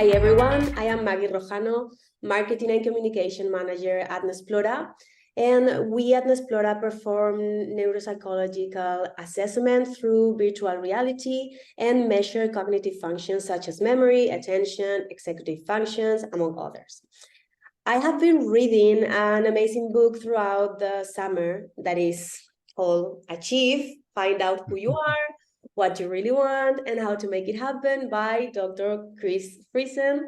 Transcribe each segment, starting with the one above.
Hi everyone, I am Maggie Rojano, Marketing and Communication Manager at Nesplora. And we at Nesplora perform neuropsychological assessment through virtual reality and measure cognitive functions such as memory, attention, executive functions, among others. I have been reading an amazing book throughout the summer that is called Achieve, Find Out Who You Are, What You Really Want, and How to Make It Happen by Dr. Friesen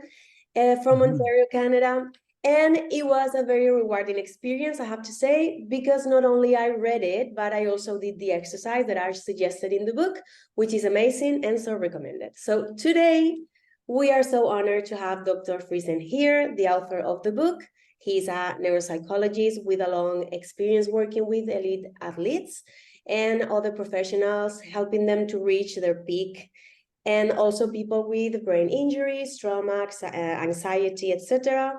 from Ontario, Canada. And it was a very rewarding experience, I have to say, because not only I read it, but I also did the exercise that are suggested in the book, which is amazing and so recommended. So today, we are so honored to have Dr. Friesen here, the author of the book. He's a neuropsychologist with a long experience working with elite athletes and other professionals, helping them to reach their peak, and also people with brain injuries, trauma, anxiety, etc.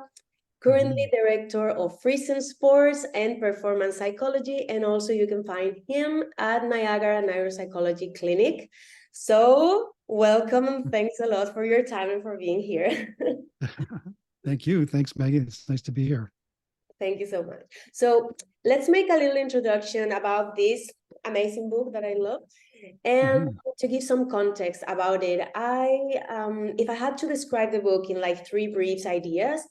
Currently director of Friesen Sports and Performance Psychology, and also you can find him at Niagara Neuropsychology Clinic. So welcome and thanks a lot for your time and for being here. Thank you. Thanks, Maggie. It's nice to be here. Thank you so much. So let's make a little introduction about this amazing book that I love. And to give some context about it, if I had to describe the book in like 3 brief ideas,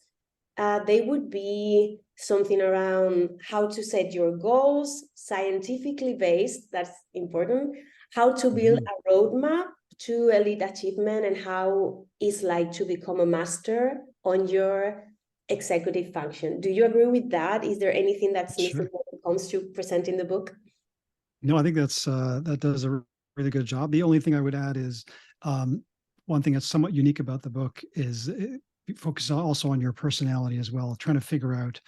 they would be something around how to set your goals, scientifically based, that's important, how to build a roadmap to elite achievement, and how it's like to become a master on your executive function. Do you agree with that? Is there anything that's missing when it comes to presenting the book? No, I think that does a really good job. The only thing I would add is one thing that's somewhat unique about the book is it focuses also on your personality as well, trying to figure out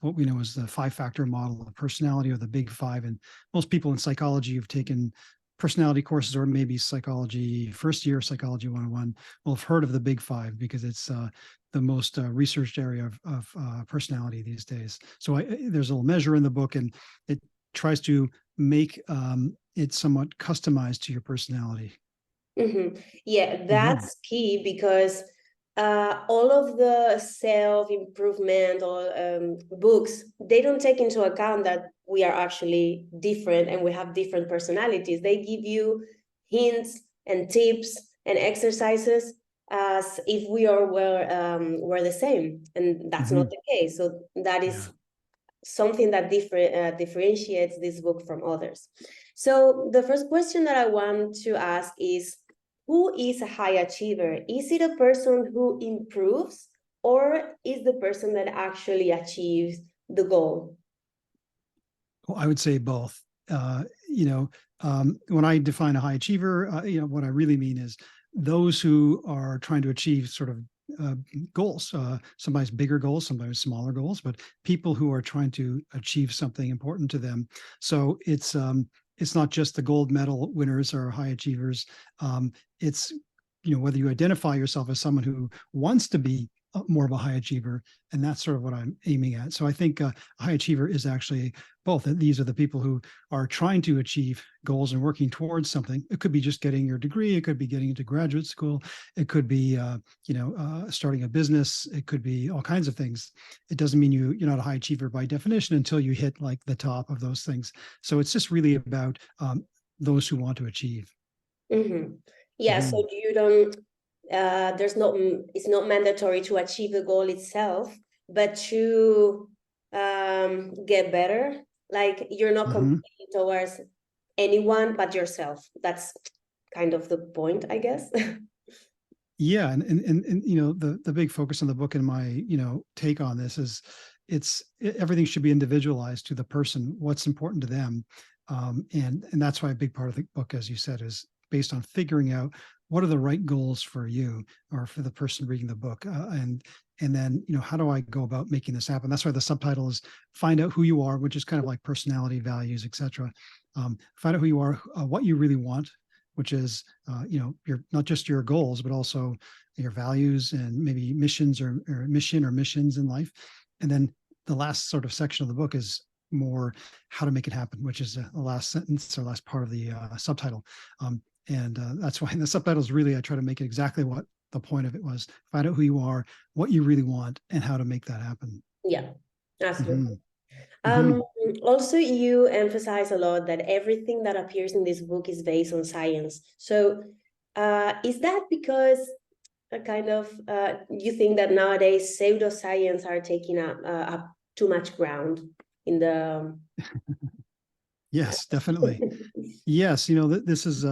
what we know as the 5-factor model of personality, or the big 5. And most people in psychology who've taken personality courses, or maybe psychology, first year psychology 101, will have heard of the big 5 because it's the most researched area of personality these days. So there's a little measure in the book, and it tries to make it somewhat customized to your personality. Yeah, that's key, because all of the self-improvement or books, they don't take into account that we are actually different and we have different personalities. They give you hints and tips and exercises as if we are were the same, and that's not the case. So that is something that differentiates this book from others. So the first question that I want to ask is, who is a high achiever? Is it a person who improves, or is the person that actually achieves the goal? Well, I would say both. When I define a high achiever, what I really mean is those who are trying to achieve sort of goals, sometimes bigger goals, sometimes smaller goals, but people who are trying to achieve something important to them. So it's not just the gold medal winners or high achievers. It's whether you identify yourself as someone who wants to be more of a high achiever, and that's sort of what I'm aiming at. So I think a high achiever is actually both. These are the people who are trying to achieve goals and working towards something. It could be just getting your degree. It could be getting into graduate school. It could be, starting a business. It could be all kinds of things. It doesn't mean you're not a high achiever by definition until you hit like the top of those things. So it's just really about those who want to achieve. Yeah. So you don't. It's not mandatory to achieve the goal itself, but to get better. Like you're not competing towards anyone but yourself. That's kind of the point, I guess. Yeah, and the big focus on the book, and my take on this is everything should be individualized to the person, what's important to them, and that's why a big part of the book, as you said, is based on figuring out what are the right goals for you or for the person reading the book, and then how do I go about making this happen? That's why the subtitle is "Find Out Who You Are," which is kind of like personality, values, etc. Find out who you are, what you really want, which is your not just your goals, but also your values and maybe missions or missions in life. And then the last sort of section of the book is more how to make it happen, which is the last sentence or last part of the subtitle. And that's why in the subtitles, really, I try to make it exactly what the point of it was find out who you are, what you really want, and how to make that happen. Yeah, absolutely. Mm-hmm. Also, you emphasize a lot that everything that appears in this book is based on science. So is that because you think that nowadays pseudoscience are taking up too much ground in the... Yes, definitely. Yes, this is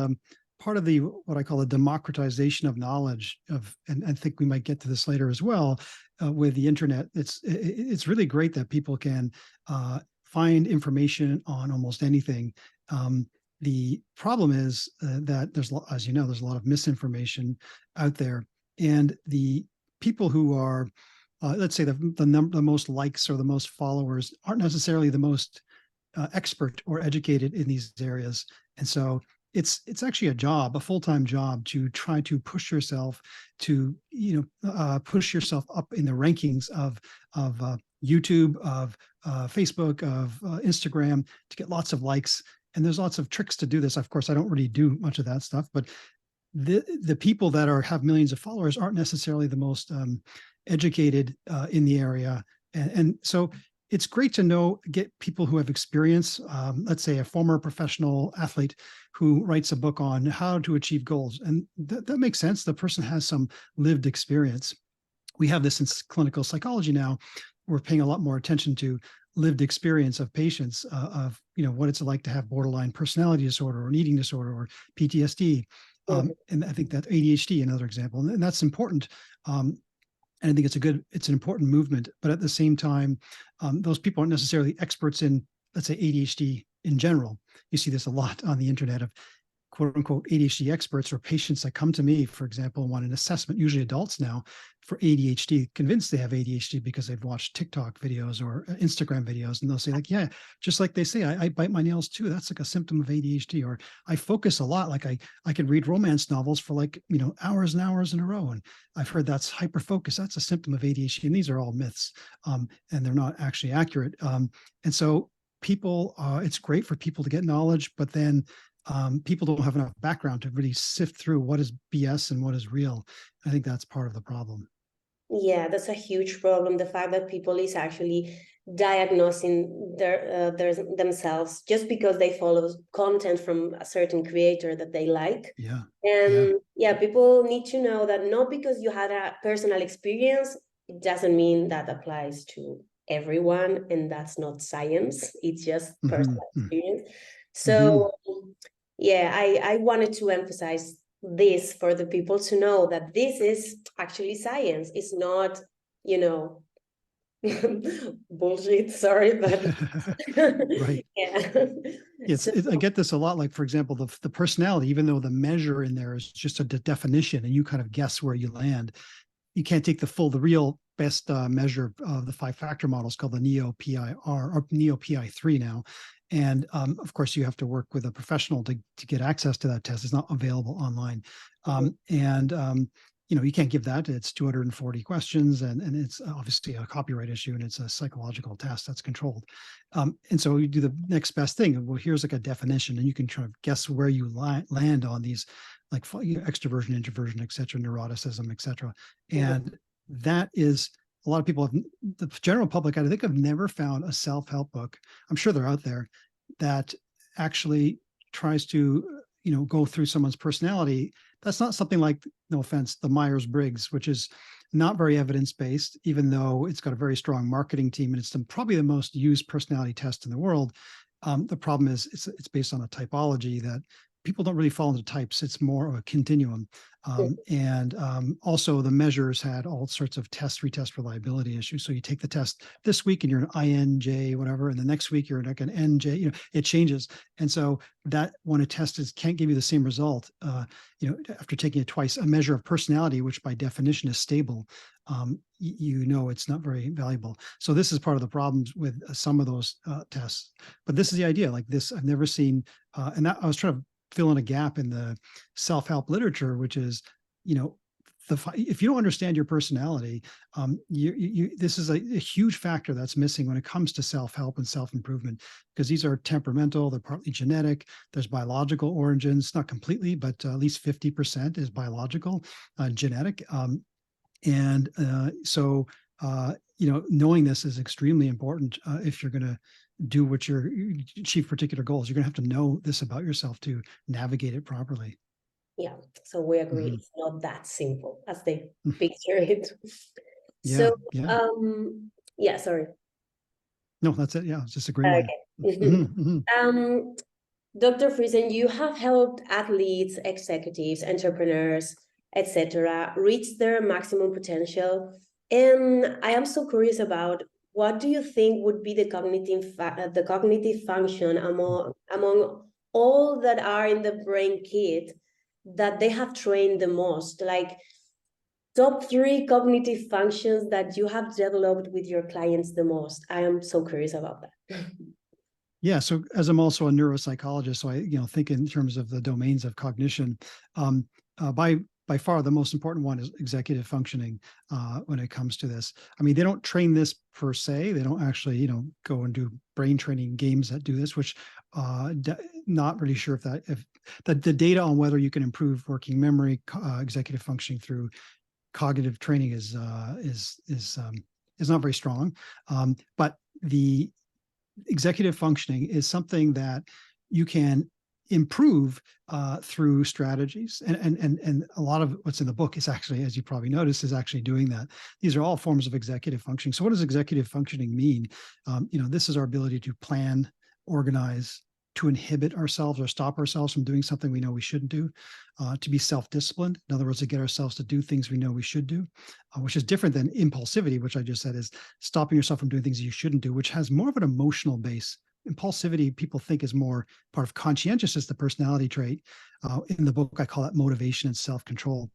part of the what I call the democratization of knowledge and I think we might get to this later as well with the internet. It's really great that people can find information on almost anything. The problem is that there's, as you know, there's a lot of misinformation out there, and the people who are, let's say, the most likes or the most followers aren't necessarily the most expert or educated in these areas. And so it's actually a full-time job to try to push yourself to, push yourself up in the rankings of YouTube, of Facebook, of Instagram, to get lots of likes. And there's lots of tricks to do this. Of course, I don't really do much of that stuff, but the people that have millions of followers aren't necessarily the most educated in the area. And so it's great to get people who have experience, let's say a former professional athlete who writes a book on how to achieve goals. And that makes sense. The person has some lived experience. We have this in clinical psychology now. We're paying a lot more attention to lived experience of patients of what it's like to have borderline personality disorder or an eating disorder or PTSD. And I think that ADHD, another example, and that's important. And I think it's an important movement, but at the same time, those people aren't necessarily experts in, let's say, ADHD in general. You see this a lot on the internet of quote unquote ADHD experts or patients that come to me, for example, and want an assessment, usually adults now, for ADHD, convinced they have ADHD because they've watched TikTok videos or Instagram videos. And they'll say like, yeah, just like they say, I bite my nails too. That's like a symptom of ADHD. Or I focus a lot. Like I could read romance novels for hours and hours in a row. And I've heard that's hyperfocus. That's a symptom of ADHD. And these are all myths, and they're not actually accurate. And so people, it's great for people to get knowledge, but then people don't have enough background to really sift through what is BS and what is real. I think that's part of the problem. Yeah, that's a huge problem. The fact that people is actually diagnosing themselves just because they follow content from a certain creator that they like. Yeah. And people need to know that not because you had a personal experience, it doesn't mean that applies to everyone. And that's not science. It's just personal experience. So I wanted to emphasize this for the people to know that this is actually science. It's not, bullshit. Sorry, but right. Yeah. I get this a lot. Like, for example, the personality, even though the measure in there is just a definition and you kind of guess where you land, you can't take the real best measure of the 5-factor models called the NEO-PIR or NEO-PI3 now. And of course, you have to work with a professional to get access to that test. It's not available online. You can't give that. It's 240 questions, and it's obviously a copyright issue, and it's a psychological test that's controlled. And so you do the next best thing. Well, here's like a definition, and you can try to guess where you land on these, like extroversion, introversion, et cetera, neuroticism, et cetera. And that is, a lot of people the general public, I think, have never found a self-help book. I'm sure they're out there that actually tries to, go through someone's personality. That's not something like, no offense, the Myers-Briggs, which is not very evidence-based, even though it's got a very strong marketing team and it's probably the most used personality test in the world. The problem is it's based on a typology that people don't really fall into types. It's more of a continuum. Also the measures had all sorts of retest reliability issues. So you take the test this week and you're an INJ, whatever, and the next week you're like an NJ, it changes. And so that when a test can't give you the same result, after taking it twice, a measure of personality, which by definition is stable, it's not very valuable. So this is part of the problems with some of those tests. But this is the idea. Like this, I've never seen, and that I was trying to fill in a gap in the self-help literature, which is, if you don't understand your personality, this is a huge factor that's missing when it comes to self-help and self-improvement, because these are temperamental, they're partly genetic, there's biological origins, not completely, but at least 50% is biological, genetic. So knowing this is extremely important if you're going to do achieve particular goals. You're going to have to know this about yourself to navigate it properly. Yeah, so we agree. Mm-hmm. It's not that simple as they picture it. Yeah, So, yeah. yeah, sorry. No, that's it. Yeah, it's just a great Okay. line. Mm-hmm. Dr. Friesen, you have helped athletes, executives, entrepreneurs, etc., reach their maximum potential. And I am so curious about, what do you think would be the cognitive function among all that are in the brain kit that they have trained the most? Like, top 3 cognitive functions that you have developed with your clients the most. I am so curious about that. Yeah. So as I'm also a neuropsychologist, so I think in terms of the domains of cognition. By far, the most important one is executive functioning when it comes to this. I mean, they don't train this per se. They don't actually, go and do brain training games that do this, which not really sure if the data on whether you can improve working memory, executive functioning through cognitive training is not very strong. But the executive functioning is something that you can improve through strategies, and a lot of what's in the book is actually, as you probably noticed, is actually doing that. These are all forms of executive functioning. So what does executive functioning mean? This is our ability to plan, organize, to inhibit ourselves or stop ourselves from doing something we know we shouldn't do, to be self-disciplined. In other words, to get ourselves to do things we know we should do, which is different than impulsivity, which I just said is stopping yourself from doing things you shouldn't do, which has more of an emotional base. Impulsivity, people think, is more part of conscientiousness, the personality trait. In the book, I call it motivation and self-control.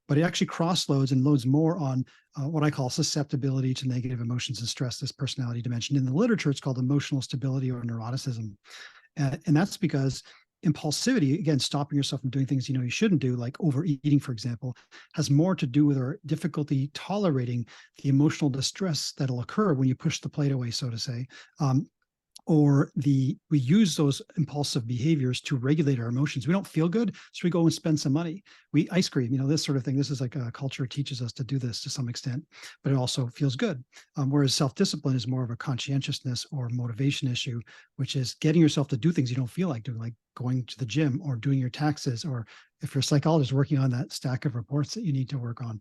But it actually cross-loads and loads more on what I call susceptibility to negative emotions and stress, this personality dimension. In the literature, it's called emotional stability or neuroticism. And that's because impulsivity, again, stopping yourself from doing things you shouldn't do, like overeating, for example, has more to do with our difficulty tolerating the emotional distress that'll occur when you push the plate away, so to say. We use those impulsive behaviors to regulate our emotions. We don't feel good, so we go and spend some money. We ice cream, this sort of thing. This is like a culture teaches us to do this to some extent, but it also feels good. Whereas self-discipline is more of a conscientiousness or motivation issue, which is getting yourself to do things you don't feel like doing, like going to the gym or doing your taxes, or if you're a psychologist, working on that stack of reports that you need to work on.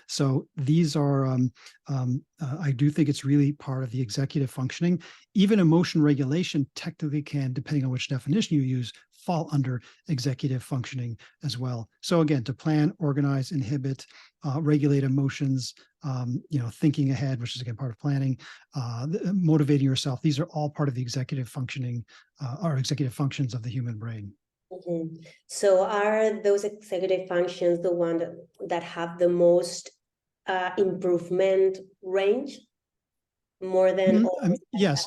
So these are, I do think it's really part of the executive functioning. Even emotion regulation technically can, depending on which definition you use, fall under executive functioning as well. So again, to plan, organize, inhibit, regulate emotions, thinking ahead, which is again part of planning, motivating yourself. These are all part of the executive functioning, or executive functions of the human brain. Mm-hmm. So are those executive functions the one that have the most improvement range, more than yes.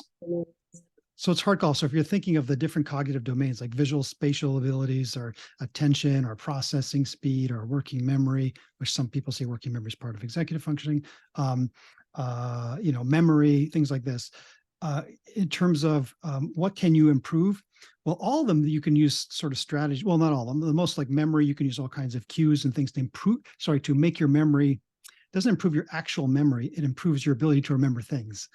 So it's hard call. So if you're thinking of the different cognitive domains like visual spatial abilities or attention or processing speed or working memory, which some people say working memory is part of executive functioning, memory, things like this. In terms of what can you improve? Well, all of them you can use sort of strategy. Well, not all of them. The most, like memory, you can use all kinds of cues and things to make your memory. Doesn't improve your actual memory. It improves your ability to remember things.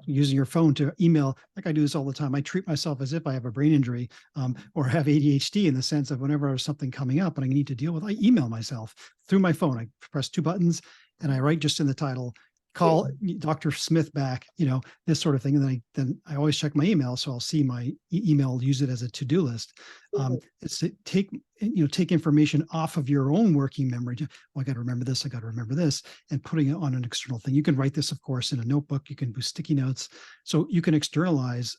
Using your phone to email, like I do this all the time. I treat myself as if I have a brain injury or have ADHD, in the sense of whenever there's something coming up and I need to deal with, I email myself through my phone. I press 2 buttons and I write just in the title, call Dr. Smith back, this sort of thing. And then I always check my email. So I'll see my email, use it as a to-do list. It's to take information off of your own working memory. Well, I got to remember this. I got to remember this, and putting it on an external thing. You can write this, of course, in a notebook. You can do sticky notes. So you can externalize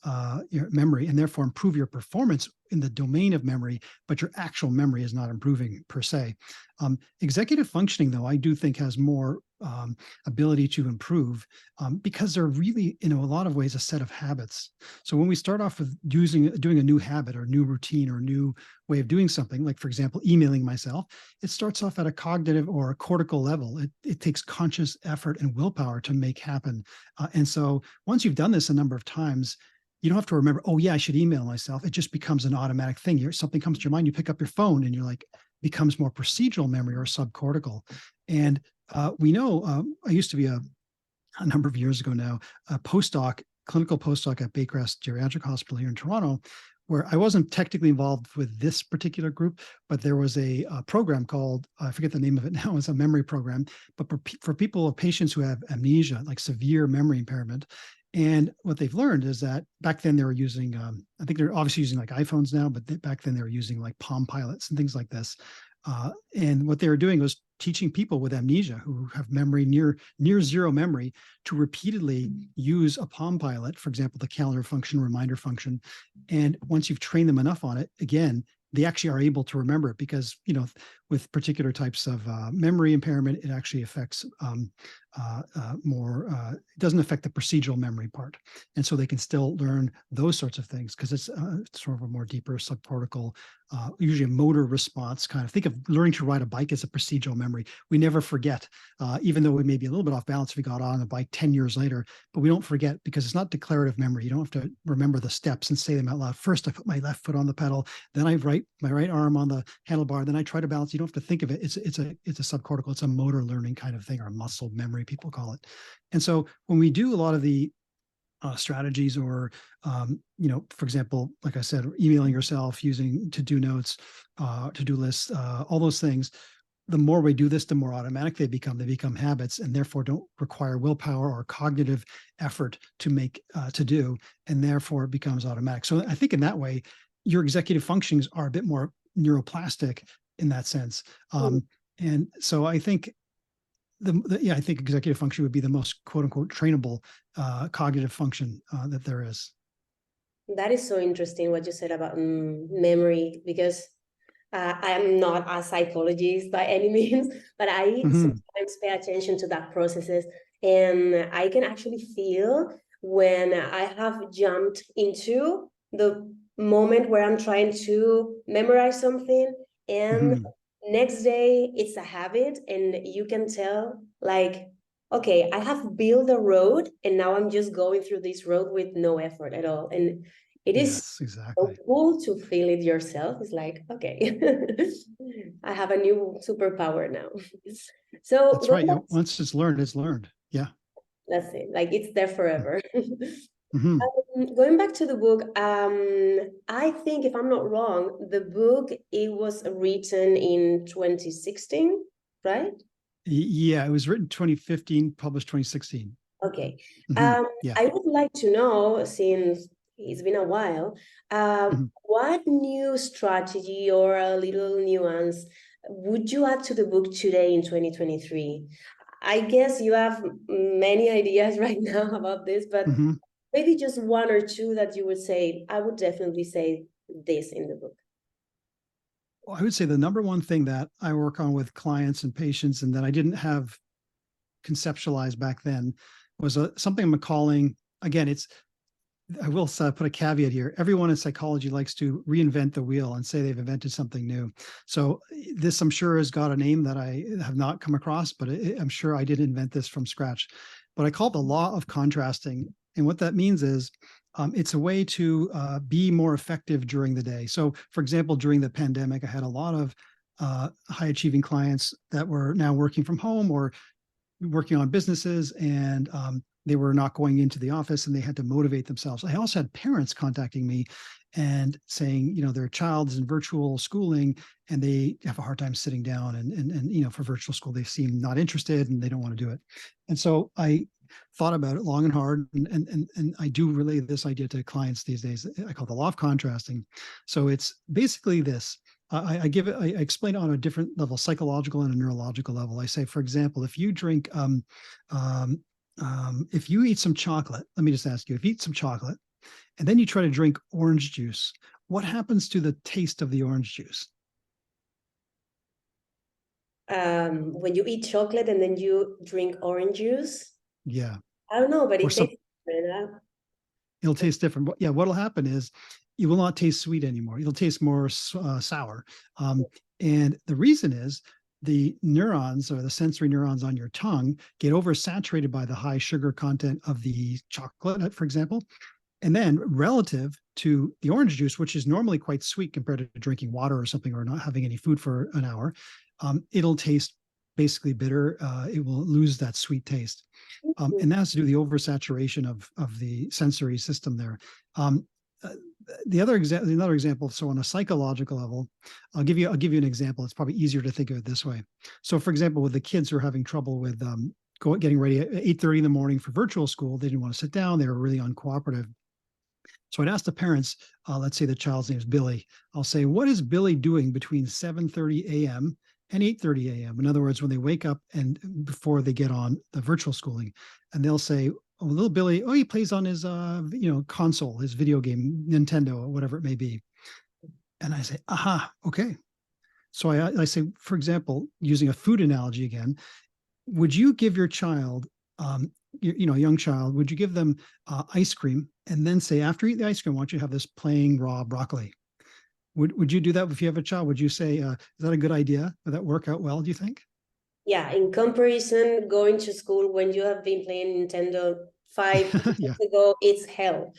your memory and therefore improve your performance in the domain of memory, but your actual memory is not improving per se. Executive functioning, though, I do think has more ability to improve, because they're really, a lot of ways, a set of habits. So when we start off with doing a new habit or new routine or new way of doing something, like for example, emailing myself, it starts off at a cognitive or a cortical level. It takes conscious effort and willpower to make happen. And so once you've done this a number of times, you don't have to remember, oh yeah, I should email myself. It just becomes an automatic thing. Something comes to your mind, you pick up your phone, and you're like, becomes more procedural memory or subcortical. And we know, I used to be a number of years ago now, a clinical postdoc at Baycrest Geriatric Hospital here in Toronto, where I wasn't technically involved with this particular group, but there was a program called, I forget the name of it now, it's a memory program, but for people, patients who have amnesia, like severe memory impairment. And what they've learned is that back then they were using, I think they're obviously using like iPhones now, but back then they were using like Palm Pilots and things like this. And what they were doing was teaching people with amnesia who have memory near zero memory to repeatedly use a Palm Pilot, for example, the calendar function, reminder function. And once you've trained them enough on it, again, they actually are able to remember it, because, with particular types of memory impairment, it actually affects it doesn't affect the procedural memory part. And so they can still learn those sorts of things, because it's sort of a more deeper subcortical, usually a motor response kind of. Think of learning to ride a bike as a procedural memory. We never forget, even though we may be a little bit off balance if we got on a bike 10 years later, but we don't forget because it's not declarative memory. You don't have to remember the steps and say them out loud. First, I put my left foot on the pedal, then I write my right arm on the handlebar, then I try to balance. You don't have to think of it. It's a subcortical, it's a motor learning kind of thing, or muscle memory, people call it. And so when we do a lot of the strategies, or for example, like I said, emailing yourself, using to-do notes, to-do lists, all those things, the more we do this, the more automatic they become habits, and therefore don't require willpower or cognitive effort to make to do, and therefore it becomes automatic. So I think in that way, your executive functions are a bit more neuroplastic in that sense. And so I think I think executive function would be the most quote unquote trainable cognitive function that there is. That is so interesting what you said about memory, because I am not a psychologist by any means, but I sometimes pay attention to that processes, and I can actually feel when I have jumped into the moment where I'm trying to memorize something, and next day it's a habit, and you can tell, like, okay, I have built a road, and now I'm just going through this road with no effort at all. And it is exactly so cool to feel it yourself. It's like, okay, I have a new superpower now. So that's right. Once it's learned. Yeah. That's it. Like, it's there forever. Going back to the book, I think, if I'm not wrong, the book, it was written in 2016, right? Yeah, it was written 2015, published 2016. Okay. Yeah. I would like to know, since it's been a while, what new strategy or a little nuance would you add to the book today in 2023? I guess you have many ideas right now about this, but maybe just one or two that you would say, I would definitely say this in the book. Well, I would say the number one thing that I work on with clients and patients, and that I didn't have conceptualized back then, was something I'm calling, again, I will put a caveat here. Everyone in psychology likes to reinvent the wheel and say they've invented something new. So this, I'm sure, has got a name that I have not come across, but I'm sure I didn't invent this from scratch. But I call it the law of contrasting. And what that means is it's a way to be more effective during the day. So, for example, during the pandemic, I had a lot of high achieving clients that were now working from home or working on businesses, and they were not going into the office, and they had to motivate themselves. I also had parents contacting me and saying, their child is in virtual schooling and they have a hard time sitting down, and for virtual school, they seem not interested and they don't want to do it. And so I thought about it long and hard, and I do relay this idea to clients these days. I call it the law of contrasting. So it's basically this. I explain it on a different level, psychological and a neurological level. I say, for example, if you drink, if you eat some chocolate, let me just ask you, if you eat some chocolate and then you try to drink orange juice, what happens to the taste of the orange juice? when you eat chocolate and then you drink orange juice. Yeah. I don't know, but Or it some, tastes different. it'll taste different. Yeah, what'll happen is you will not taste sweet anymore. It'll taste more sour. And the reason is the neurons or the sensory neurons on your tongue get oversaturated by the high sugar content of the chocolate, for example. And then relative to the orange juice, which is normally quite sweet compared to drinking water or something, or not having any food for an hour, it'll taste basically bitter. It will lose that sweet taste. And that has to do with the oversaturation of the sensory system there. Another example. So on a psychological level, I'll give you an example. It's probably easier to think of it this way. So for example, with the kids who are having trouble with getting ready at 8:30 in the morning for virtual school, they didn't want to sit down. They were really uncooperative. So I'd ask the parents, let's say the child's name is Billy. I'll say, what is Billy doing between 7:30 a.m. and 8:30 a.m.? In other words, when they wake up and before they get on the virtual schooling, and they'll say, oh, little Billy, oh, he plays on his, console, his video game, Nintendo, or whatever it may be. And I say, aha, okay. So I say, for example, using a food analogy again, would you give your child, a young child, would you give them ice cream and then say, after you eat the ice cream, I want you to have this plain raw broccoli? Would you do that if you have a child? Would you say, is that a good idea? Would that work out well, do you think? Yeah, in comparison, going to school when you have been playing Nintendo 5 Yeah, years ago, it's hell.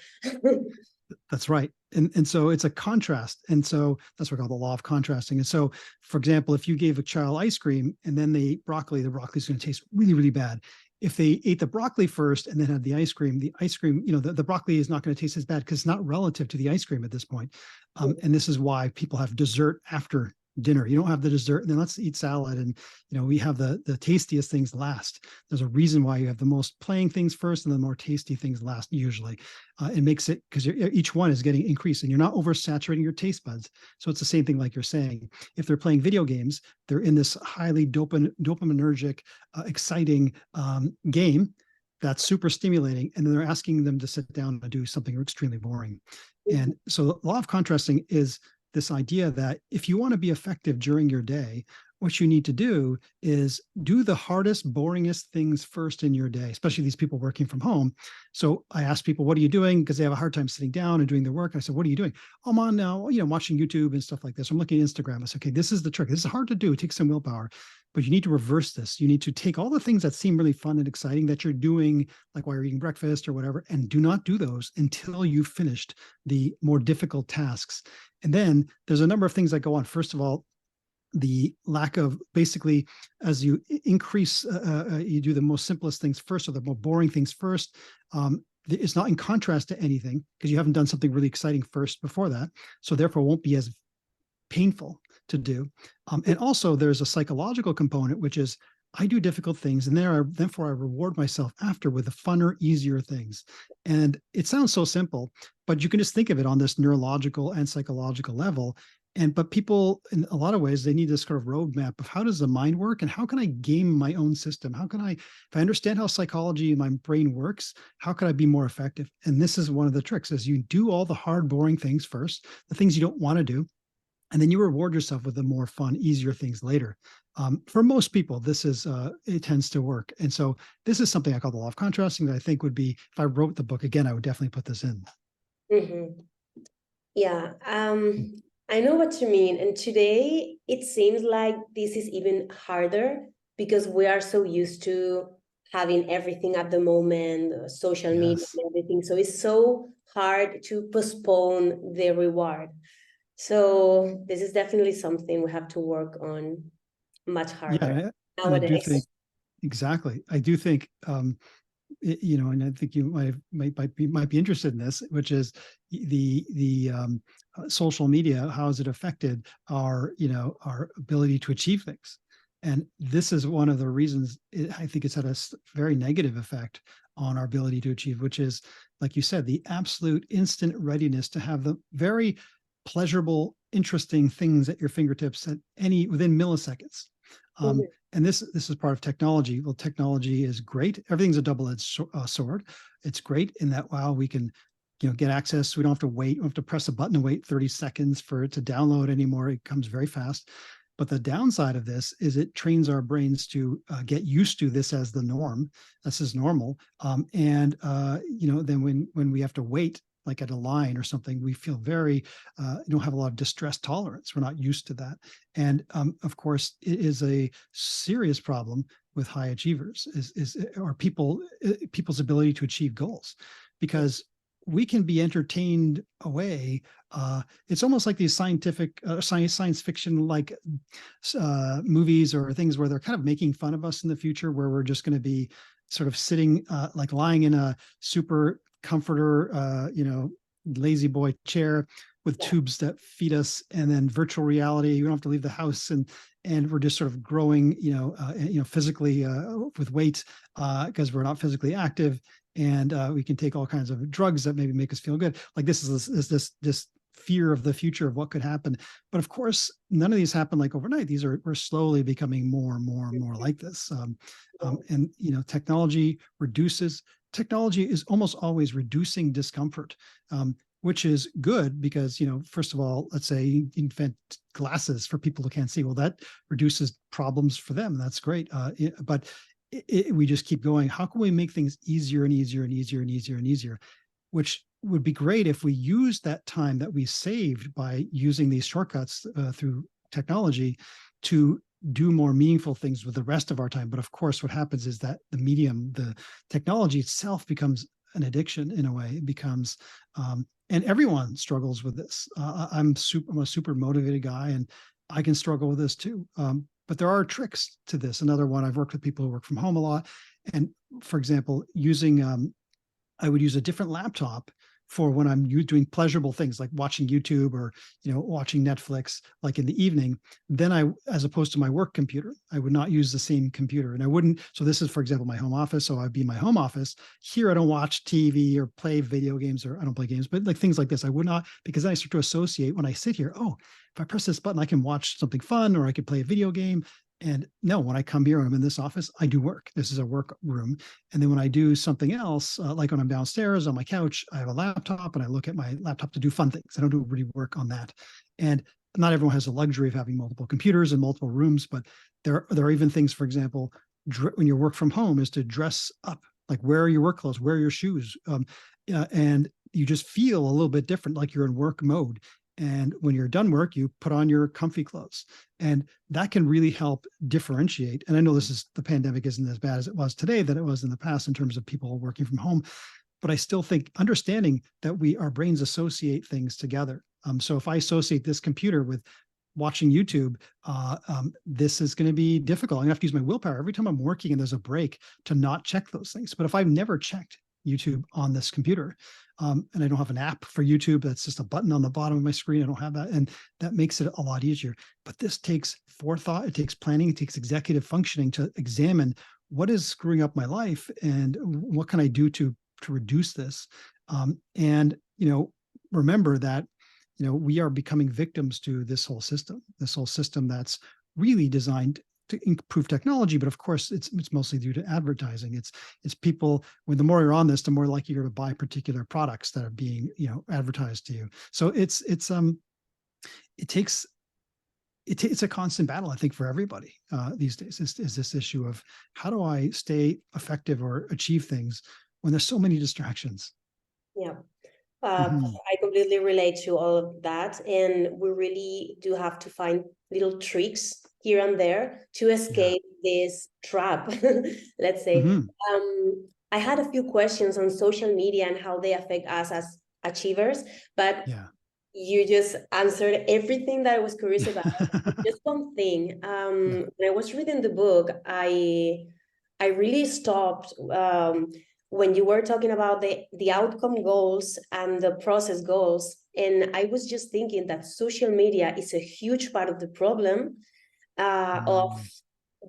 that's right. And so it's a contrast. And so that's what we call the law of contrasting. And so, for example, if you gave a child ice cream and then they eat broccoli, the broccoli is going to taste really, really bad. If they ate the broccoli first and then had the ice cream, the broccoli is not going to taste as bad because it's not relative to the ice cream at this point. And this is why people have dessert after dinner. You don't have the dessert and then let's eat salad. And, we have the tastiest things last. There's a reason why you have the most playing things first and the more tasty things last, usually. It makes it because each one is getting increased and you're not oversaturating your taste buds. So it's the same thing like you're saying. If they're playing video games, they're in this highly dopaminergic, exciting game that's super stimulating. And then they're asking them to sit down and do something extremely boring. And so the law of contrasting is this idea that if you want to be effective during your day, what you need to do is do the hardest, boringest things first in your day, especially these people working from home. So I ask people, what are you doing? Because they have a hard time sitting down and doing their work. I said, what are you doing? I'm on now, watching YouTube and stuff like this. I'm looking at Instagram. I said, okay, this is the trick. This is hard to do. It takes some willpower, but you need to reverse this. You need to take all the things that seem really fun and exciting that you're doing, like while you're eating breakfast or whatever, and do not do those until you've finished the more difficult tasks. And then there's a number of things that go on. First of all, the lack of basically, as you increase, you do the most simplest things first or the more boring things first. It's not in contrast to anything because you haven't done something really exciting first before that. So therefore it won't be as painful to do. And also there's a psychological component, which is I do difficult things and therefore I reward myself after with the funner, easier things. And it sounds so simple, but you can just think of it on this neurological and psychological level. But people, in a lot of ways, they need this sort of roadmap of how does the mind work and how can I game my own system? How can if I understand how psychology and my brain works, how can I be more effective? And this is one of the tricks is you do all the hard, boring things first, the things you don't want to do, and then you reward yourself with the more fun, easier things later. For most people, it tends to work. And so this is something I call the law of contrasting that I think would be, if I wrote the book again, I would definitely put this in. Mm-hmm. Yeah. I know what you mean. And today it seems like this is even harder because we are so used to having everything at the moment, social media and everything. So it's so hard to postpone the reward. So this is definitely something we have to work on much harder nowadays. I do think, exactly. I do think, and I think you might be interested in this, which is the social media. How has it affected our ability to achieve things? And this is one of the reasons I think it's had a very negative effect on our ability to achieve, which is, like you said, the absolute instant readiness to have the very pleasurable, interesting things at your fingertips within milliseconds. And this is part of technology. Well, technology is great. Everything's a double-edged sword. It's great in that, wow, we can get access. We don't have to wait. We don't have to press a button and wait 30 seconds for it to download anymore. It comes very fast. But the downside of this is it trains our brains to get used to this as the norm. This is normal. And then when we have to wait, like at a line or something, we feel very, don't have a lot of distress tolerance. We're not used to that. And of course, it is a serious problem with high achievers or people's ability to achieve goals, because we can be entertained away. It's almost like these science fiction like movies or things where they're kind of making fun of us in the future, where we're just going to be sort of sitting like lying in a super comforter, lazy boy chair with tubes that feed us, and then virtual reality. You don't have to leave the house, and we're just sort of growing, physically with weight because we're not physically active, and we can take all kinds of drugs that maybe make us feel good. Like this is this fear of the future of what could happen. But of course, none of these happen like overnight. We're slowly becoming more and more and more like this. And technology is almost always reducing discomfort, which is good because, first of all, let's say you invent glasses for people who can't see. Well, that reduces problems for them. That's great. But we just keep going. How can we make things easier and easier and easier and easier and easier? Which would be great if we use that time that we saved by using these shortcuts through technology to do more meaningful things with the rest of our time. But of course, what happens is that the technology itself becomes an addiction in a way. It becomes, and everyone struggles with this. I'm a super motivated guy, and I can struggle with this too. But there are tricks to this. Another one, I've worked with people who work from home a lot. And for example, I would use a different laptop for when I'm doing pleasurable things like watching YouTube or watching Netflix, like in the evening. Then as opposed to my work computer, I would not use the same computer, and I wouldn't. So this is, for example, my home office. So I'd be in my home office here. I don't watch TV or play video games, or I don't play games, but like things like this, I would not, because then I start to associate when I sit here. Oh, if I press this button, I can watch something fun, or I could play a video game. And no, when I come here and I'm in this office, I do work. This is a work room. And then when I do something else, like when I'm downstairs on my couch, I have a laptop and I look at my laptop to do fun things. I don't do really work on that. And not everyone has the luxury of having multiple computers in multiple rooms, but there are even things, for example, when you work from home, is to dress up, like wear your work clothes, wear your shoes. And you just feel a little bit different, like you're in work mode. And when you're done work, you put on your comfy clothes, and that can really help differentiate. And I know the pandemic isn't as bad as it was today that it was in the past in terms of people working from home, but I still think understanding that our brains associate things together. So if I associate this computer with watching YouTube, this is going to be difficult. I'm going to have to use my willpower every time I'm working and there's a break to not check those things. But if I've never checked YouTube on this computer, and I don't have an app for YouTube, that's just a button on the bottom of my screen, I don't have that, and that makes it a lot easier. But this takes forethought, it takes planning, it takes executive functioning to examine what is screwing up my life and what can I do to reduce this. And remember that we are becoming victims to this whole system that's really designed to improve technology, but of course it's mostly due to advertising. It's people, when the more you're on this, the more likely you're to buy particular products that are being advertised to you. So it's a constant battle, I think, for everybody these days. Is this issue of how do I stay effective or achieve things when there's so many distractions? Yeah. I completely relate to all of that, and we really do have to find little tricks here and there to escape this trap. Let's say. I had a few questions on social media and how they affect us as achievers, but you just answered everything that I was curious about. Just one thing. When I was reading the book, I really stopped when you were talking about the outcome goals and the process goals. And I was just thinking that social media is a huge part of the problem of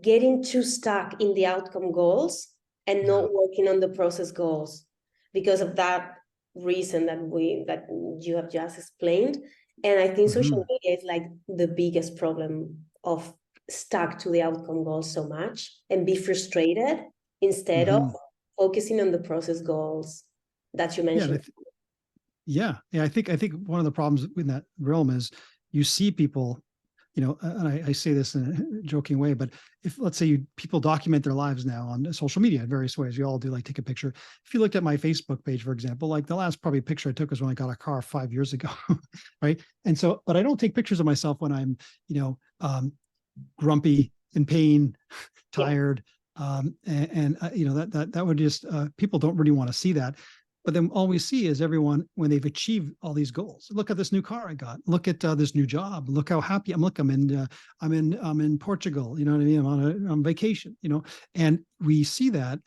getting too stuck in the outcome goals and not working on the process goals because of that reason that you have just explained. And I think social media is like the biggest problem of stuck to the outcome goals so much and be frustrated instead of focusing on the process goals that you mentioned. I think one of the problems in that realm is you see people and I say this in a joking way, but if let's say people document their lives now on social media in various ways, you all do, like take a picture. If you looked at my Facebook page, for example, like the last probably picture I took was when I got a car 5 years ago, right? And so, but I don't take pictures of myself when I'm, grumpy, in pain, tired, that would just people don't really want to see that. But then all we see is everyone when they've achieved all these goals. Look at this new car I got. Look at this new job. Look how happy I'm. Look, I'm in Portugal. You know what I mean? I'm on vacation. And we see that,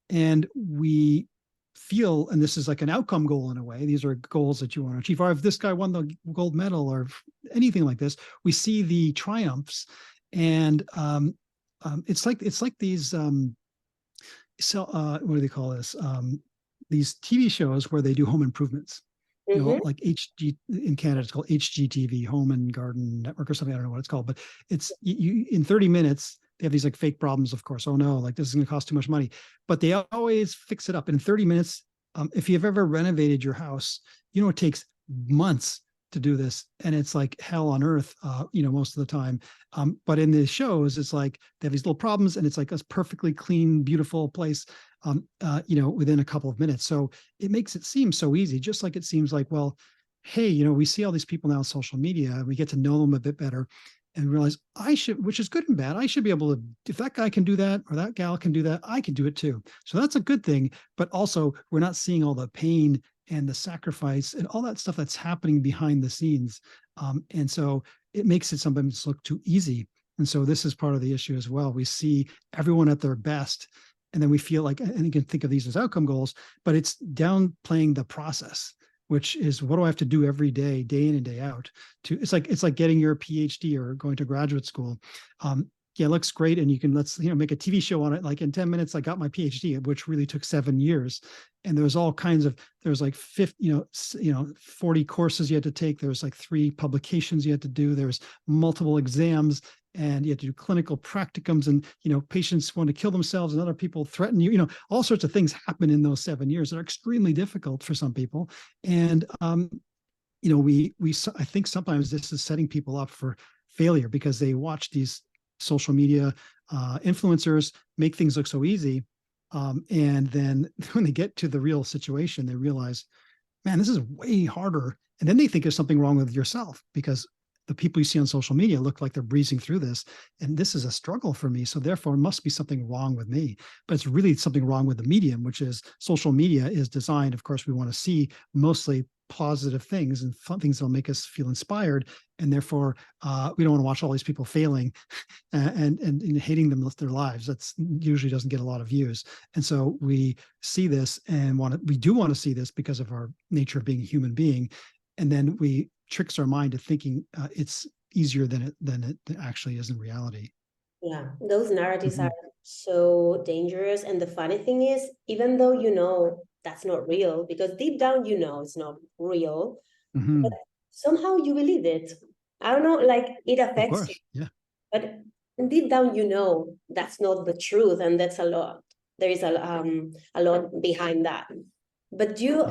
and we feel, and this is like an outcome goal in a way. These are goals that you want to achieve. Or if this guy won the gold medal, or anything like this, we see the triumphs, and it's like these. What do they call this? These TV shows where they do home improvements, like HG in Canada, it's called HGTV, Home and Garden Network or something. I don't know what it's called, but it's you in 30 minutes, they have these like fake problems, of course. Oh no, like this is going to cost too much money, but they always fix it up in 30 minutes. If you've ever renovated your house, it takes months to do this, and it's like hell on earth, most of the time. But in the shows, it's like they have these little problems, and it's like a perfectly clean, beautiful place, within a couple of minutes. So it makes it seem so easy, just like it seems like, well, hey, we see all these people now on social media, we get to know them a bit better, and realize I should, which is good and bad, I should be able to, if that guy can do that or that gal can do that, I can do it too. So that's a good thing. But also, we're not seeing all the pain and the sacrifice and all that stuff that's happening behind the scenes. And so it makes it sometimes look too easy. And so this is part of the issue as well. We see everyone at their best, and then we feel like, and you can think of these as outcome goals, but it's downplaying the process, which is, what do I have to do every day, day in and day out? It's like getting your PhD or going to graduate school. It looks great, and you can make a TV show on it. Like in 10 minutes, I got my PhD, which really took 7 years. And there was all kinds of, there was like 40 courses you had to take. There was like 3 publications you had to do. There was multiple exams, and you had to do clinical practicums, and patients want to kill themselves, and other people threaten you. All sorts of things happen in those 7 years that are extremely difficult for some people. And I think sometimes this is setting people up for failure, because they watch these social media influencers make things look so easy, and then when they get to the real situation, they realize, man, this is way harder. And then they think there's something wrong with yourself, because the people you see on social media look like they're breezing through this, and this is a struggle for me, so therefore it must be something wrong with me. But it's really something wrong with the medium, which is social media is designed, of course, we want to see mostly positive things and fun things that'll make us feel inspired, and therefore we don't want to watch all these people failing and hating them with their lives. That's usually doesn't get a lot of views. And so we see this, and we do want to see this because of our nature of being a human being, and then we tricks our mind to thinking it's easier than it actually is in reality. Yeah, those narratives are so dangerous. And the funny thing is, even though that's not real, because deep down it's not real, but somehow you believe it. I don't know, like it affects you. Yeah. But deep down that's not the truth, and that's a lot. There is a lot behind that. But you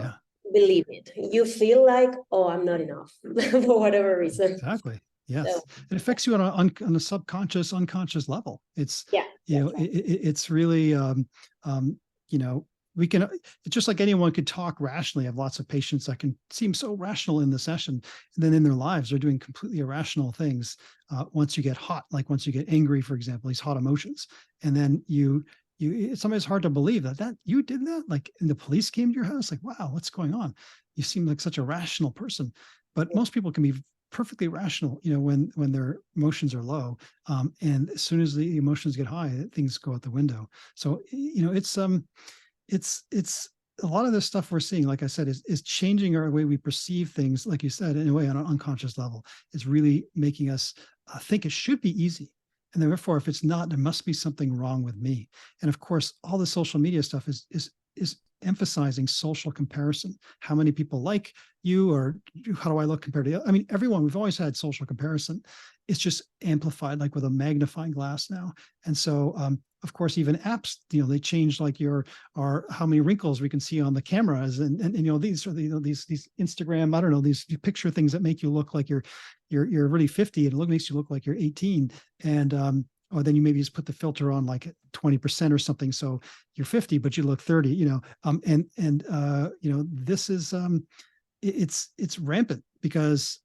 believe it. You feel like, oh, I'm not enough for whatever reason. Exactly. Yes. So, it affects you on a subconscious, unconscious level. It's, it's really, we can, it's just like anyone could talk rationally. I have lots of patients that can seem so rational in the session, and then in their lives, they're doing completely irrational things. Once you get hot, like once you get angry, for example, these hot emotions, and then it's sometimes hard to believe that you did that. Like, and the police came to your house, like, wow, what's going on? You seem like such a rational person. But most people can be perfectly rational, when their emotions are low. And as soon as the emotions get high, things go out the window. So, it's a lot of this stuff we're seeing, like I said, is changing our way we perceive things, like you said, in a way on an unconscious level. It's really making us think it should be easy. And therefore, if it's not, there must be something wrong with me. And of course, all the social media stuff is emphasizing social comparison. How many people like you, or how do I look compared to you? I mean, everyone, we've always had social comparison. it's just amplified like with a magnifying glass now. And so, of course, even apps, they change like how many wrinkles we can see on the cameras, and these are these Instagram, I don't know, these picture things that make you look like you're really 50, and it makes you look like you're 18, and or then you maybe just put the filter on like 20% or something, so you're 50 but you look 30. This is it's rampant because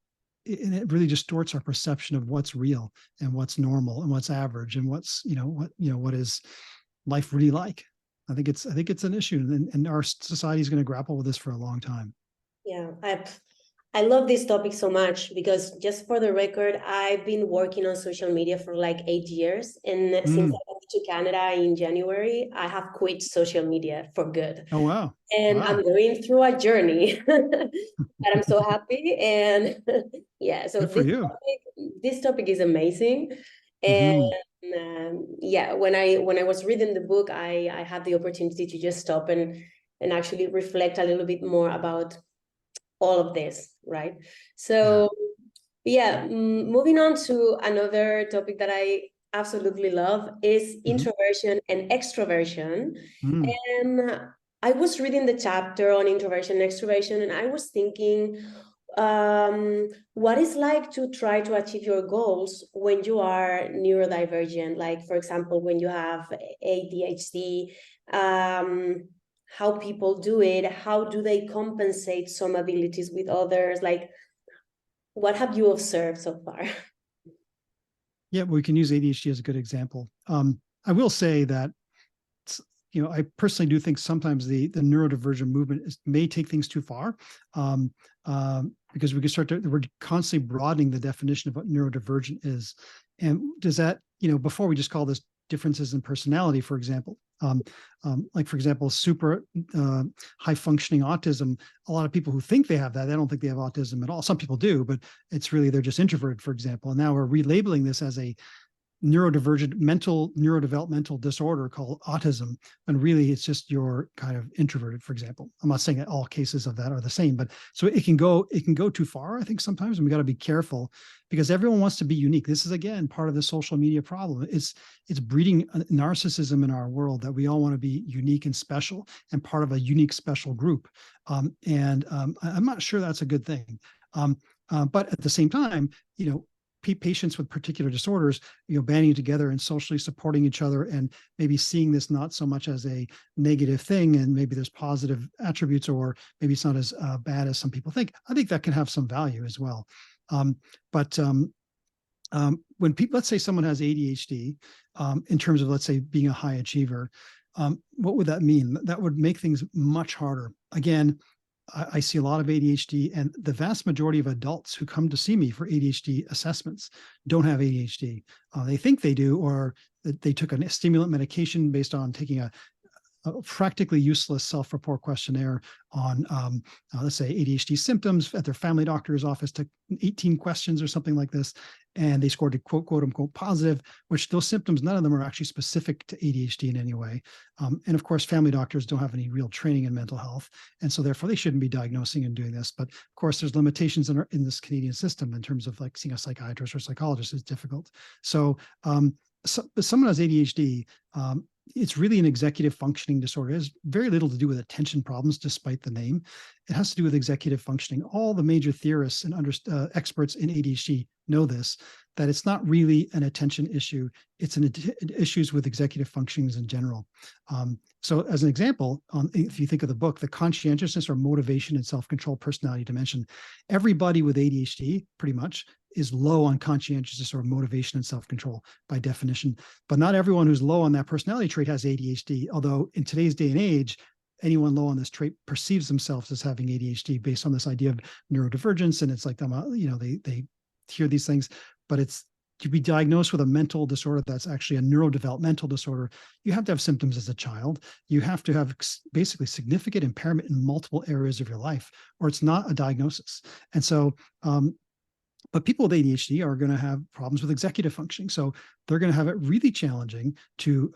it really distorts our perception of what's real and what's normal and what's average and what's what is life really like. I think it's an issue, and our society is going to grapple with this for a long time. Yeah, I love this topic so much because, just for the record, I've been working on social media for like 8 years, and since I moved to Canada in January, I have quit social media for good. Oh wow! And wow. I'm going through a journey, but I'm so happy. And yeah, so this topic is amazing. And yeah, when I was reading the book, I had the opportunity to just stop and actually reflect a little bit more about all of this, right? So yeah, moving on to another topic that I absolutely love is introversion and extroversion. And I was reading the chapter on introversion and extroversion, and I was thinking, what it's like to try to achieve your goals when you are neurodivergent, like, for example, when you have ADHD, how people do it, how do they compensate some abilities with others, like, what have you observed so far? Yeah, we can use ADHD as a good example. I will say that, I personally do think sometimes the neurodivergent movement may take things too far, because we're constantly broadening the definition of what neurodivergent is. And does that, before we just call this differences in personality, for example, like, for example, super high functioning autism, a lot of people who think they have that, they don't think they have autism at all. Some people do, but it's really, they're just introverted, for example. And now we're relabeling this as a neurodivergent neurodevelopmental disorder called autism, and really it's just you're kind of introverted, for example. I'm not saying that all cases of that are the same, but so it can go too far, I think, sometimes, and we got to be careful because everyone wants to be unique. This is, again, part of the social media problem. It's breeding narcissism in our world, that we all want to be unique and special and part of a unique special group, and I'm not sure that's a good thing, but at the same time, patients with particular disorders, banding together and socially supporting each other, and maybe seeing this not so much as a negative thing, and maybe there's positive attributes, or maybe it's not as bad as some people think. I think that can have some value as well. But when people, let's say someone has ADHD, in terms of, let's say, being a high achiever, what would that mean? That would make things much harder. Again, I see a lot of ADHD, and the vast majority of adults who come to see me for ADHD assessments don't have ADHD. They think they do, or that they took a stimulant medication based on taking a practically useless self-report questionnaire on, let's say, ADHD symptoms at their family doctor's office, took 18 questions or something like this, and they scored a quote unquote positive, which those symptoms, none of them are actually specific to ADHD in any way. And of course, family doctors don't have any real training in mental health, and so therefore they shouldn't be diagnosing and doing this. But of course, there's limitations in this Canadian system in terms of, like, seeing a psychiatrist or psychologist is difficult. So, someone has ADHD, it's really an executive functioning disorder. It has very little to do with attention problems, despite the name. It has to do with executive functioning. All the major theorists and experts in ADHD know this, that it's not really an attention issue. It's issues with executive functionings in general. So as an example, if you think of the book, The Conscientiousness or Motivation and Self-Control Personality Dimension, everybody with ADHD pretty much is low on conscientiousness or motivation and self-control by definition. But not everyone who's low on that personality trait has ADHD, although in today's day and age, anyone low on this trait perceives themselves as having ADHD based on this idea of neurodivergence. And it's like, they hear these things, but it's to be diagnosed with a mental disorder that's actually a neurodevelopmental disorder. You have to have symptoms as a child. You have to have basically significant impairment in multiple areas of your life, or it's not a diagnosis. And so, But people with ADHD are going to have problems with executive functioning. So they're going to have it really challenging to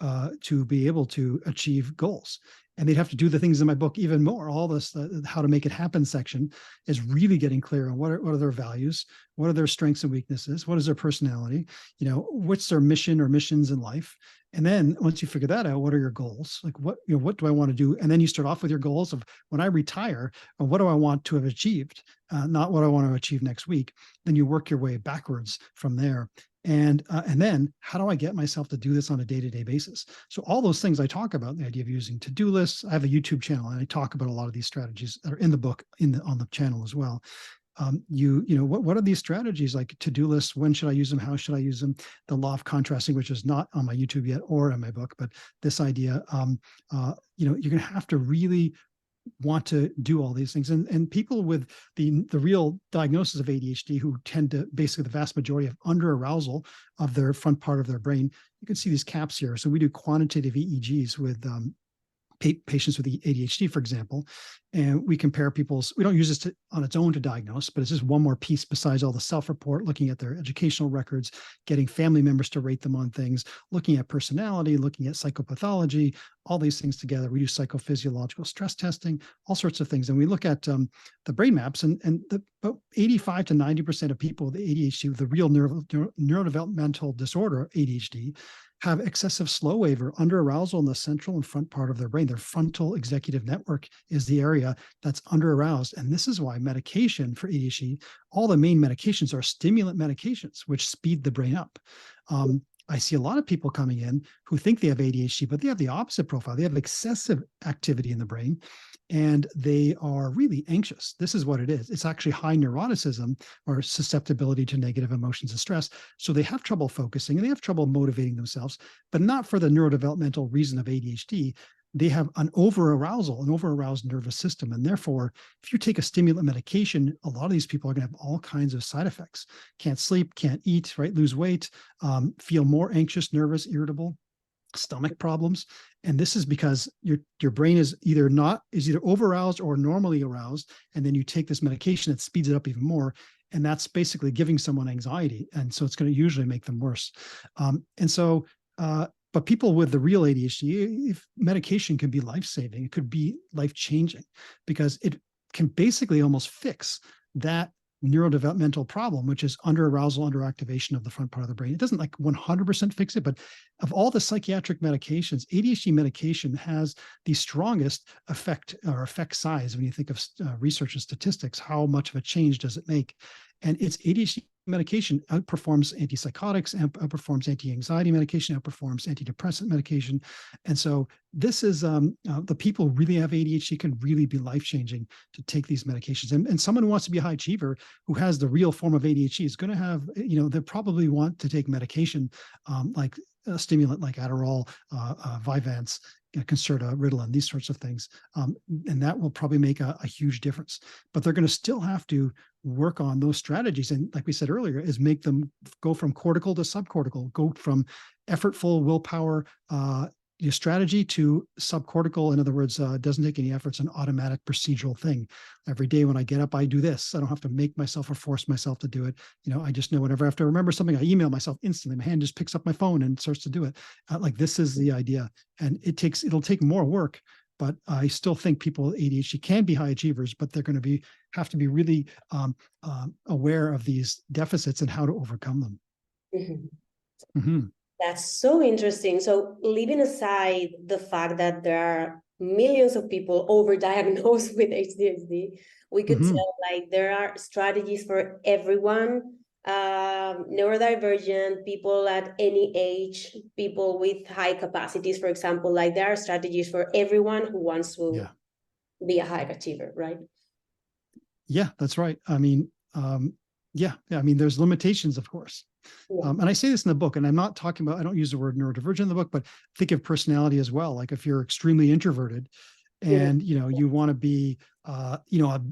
be able to achieve goals. And they'd have to do the things in my book even more. All this, how to make it happen section is really getting clear on what are their values, what are their strengths and weaknesses, what is their personality, what's their mission or missions in life. And then once you figure that out, what are your goals? Like what do I want to do? And then you start off with your goals of when I retire, what do I want to have achieved? Not what I want to achieve next week. Then you work your way backwards from there. And then how do I get myself to do this on a day-to-day basis? So all those things I talk about, the idea of using to-do lists. I have a YouTube channel and I talk about a lot of these strategies that are in the book on the channel as well. What are these strategies like to-do lists? When should I use them? How should I use them? The law of contrasting, which is not on my YouTube yet or in my book, but this idea, you're going to have to really want to do all these things. And people with the real diagnosis of ADHD who tend to basically the vast majority of under arousal of their front part of their brain, you can see these caps here. So we do quantitative EEGs with patients with ADHD, for example, and we compare people's, we don't use this on its own to diagnose, but it's just one more piece besides all the self-report, looking at their educational records, getting family members to rate them on things, looking at personality, looking at psychopathology, all these things together. We do psychophysiological stress testing, all sorts of things. And we look at the brain maps and about 85 to 90% of people with ADHD, with the real neurodevelopmental disorder, ADHD, have excessive slow wave or under arousal in the central and front part of their brain. Their frontal executive network is the area that's under aroused. And this is why medication for ADHD, all the main medications are stimulant medications, which speed the brain up. I see a lot of people coming in who think they have ADHD, but they have the opposite profile. They have excessive activity in the brain and they are really anxious. This is what it is. It's actually high neuroticism or susceptibility to negative emotions and stress. So they have trouble focusing and they have trouble motivating themselves, but not for the neurodevelopmental reason of ADHD. They have an over-aroused nervous system. And therefore, if you take a stimulant medication, a lot of these people are going to have all kinds of side effects. Can't sleep, can't eat, right? Lose weight, feel more anxious, nervous, irritable, stomach problems. And this is because your brain is either over-aroused or normally aroused. And then you take this medication that speeds it up even more. And that's basically giving someone anxiety. And so it's going to usually make them worse. But people with the real ADHD, if medication can be life-saving, it could be life-changing because it can basically almost fix that neurodevelopmental problem, which is under-arousal, under-activation of the front part of the brain. It doesn't like 100% fix it, but of all the psychiatric medications, ADHD medication has the strongest effect size when you think of research and statistics. How much of a change does it make? And it's ADHD medication outperforms antipsychotics, outperforms anti-anxiety medication, outperforms antidepressant medication. And so this is the people who really have ADHD can really be life-changing to take these medications. And someone who wants to be a high achiever who has the real form of ADHD is going to have, they probably want to take medication like a stimulant like Adderall, Vyvanse, Concerta, Ritalin, these sorts of things. And that will probably make a huge difference. But they're going to still have to work on those strategies. And like we said earlier, is make them go from cortical to subcortical, go from effortful willpower strategy to subcortical. In other words, doesn't take any effort. It's an automatic procedural thing. Every day when I get up, I do this. I don't have to make myself or force myself to do it. I just know whenever I have to remember something, I email myself instantly. My hand just picks up my phone and starts to do it. Like this is the idea. And it'll take more work, but I still think people with ADHD can be high achievers, but they're going to have to be really aware of these deficits and how to overcome them. Mm-hmm. Mm-hmm. That's so interesting. So leaving aside the fact that there are millions of people overdiagnosed with ADHD, we could tell like there are strategies for everyone, neurodivergent, people at any age, people with high capacities, for example, like there are strategies for everyone who wants to be a high achiever, right? Yeah, that's right. I mean, there's limitations, of course. Yeah. And I say this in the book, and I'm not talking about, I don't use the word neurodivergent in the book, but think of personality as well. Like if you're extremely introverted and, you want to be, an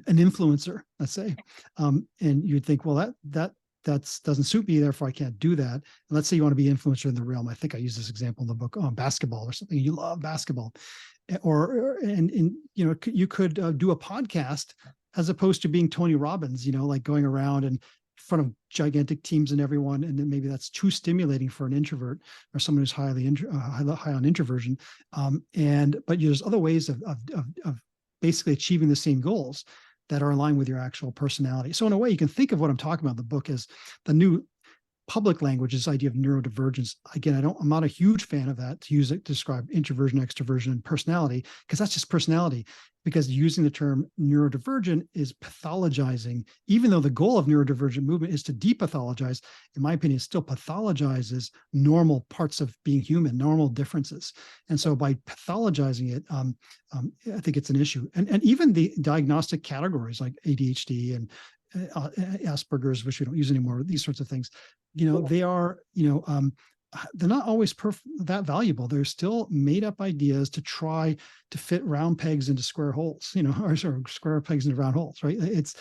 influencer, let's say, and you'd think, well, that doesn't suit me, therefore I can't do that. And let's say you want to be an influencer in the realm. I think I use this example in the book on basketball or something. You love basketball, you could do a podcast as opposed to being Tony Robbins, like going around and front of gigantic teams and everyone, and then maybe that's too stimulating for an introvert or someone who's high on introversion. But there's other ways of basically achieving the same goals that are aligned with your actual personality. So in a way, you can think of what I'm talking about in the book as the new public language, this idea of neurodivergence. Again, I'm not a huge fan of that to use it to describe introversion, extroversion, and personality, because that's just personality. Because using the term neurodivergent is pathologizing, even though the goal of neurodivergent movement is to depathologize, in my opinion, it still pathologizes normal parts of being human, normal differences. And so by pathologizing it, I think it's an issue. And even the diagnostic categories like ADHD and Asperger's, which we don't use anymore, these sorts of things, they are, they're not always that valuable. They're still made up ideas to try to fit round pegs into square holes, or square pegs into round holes, right? It's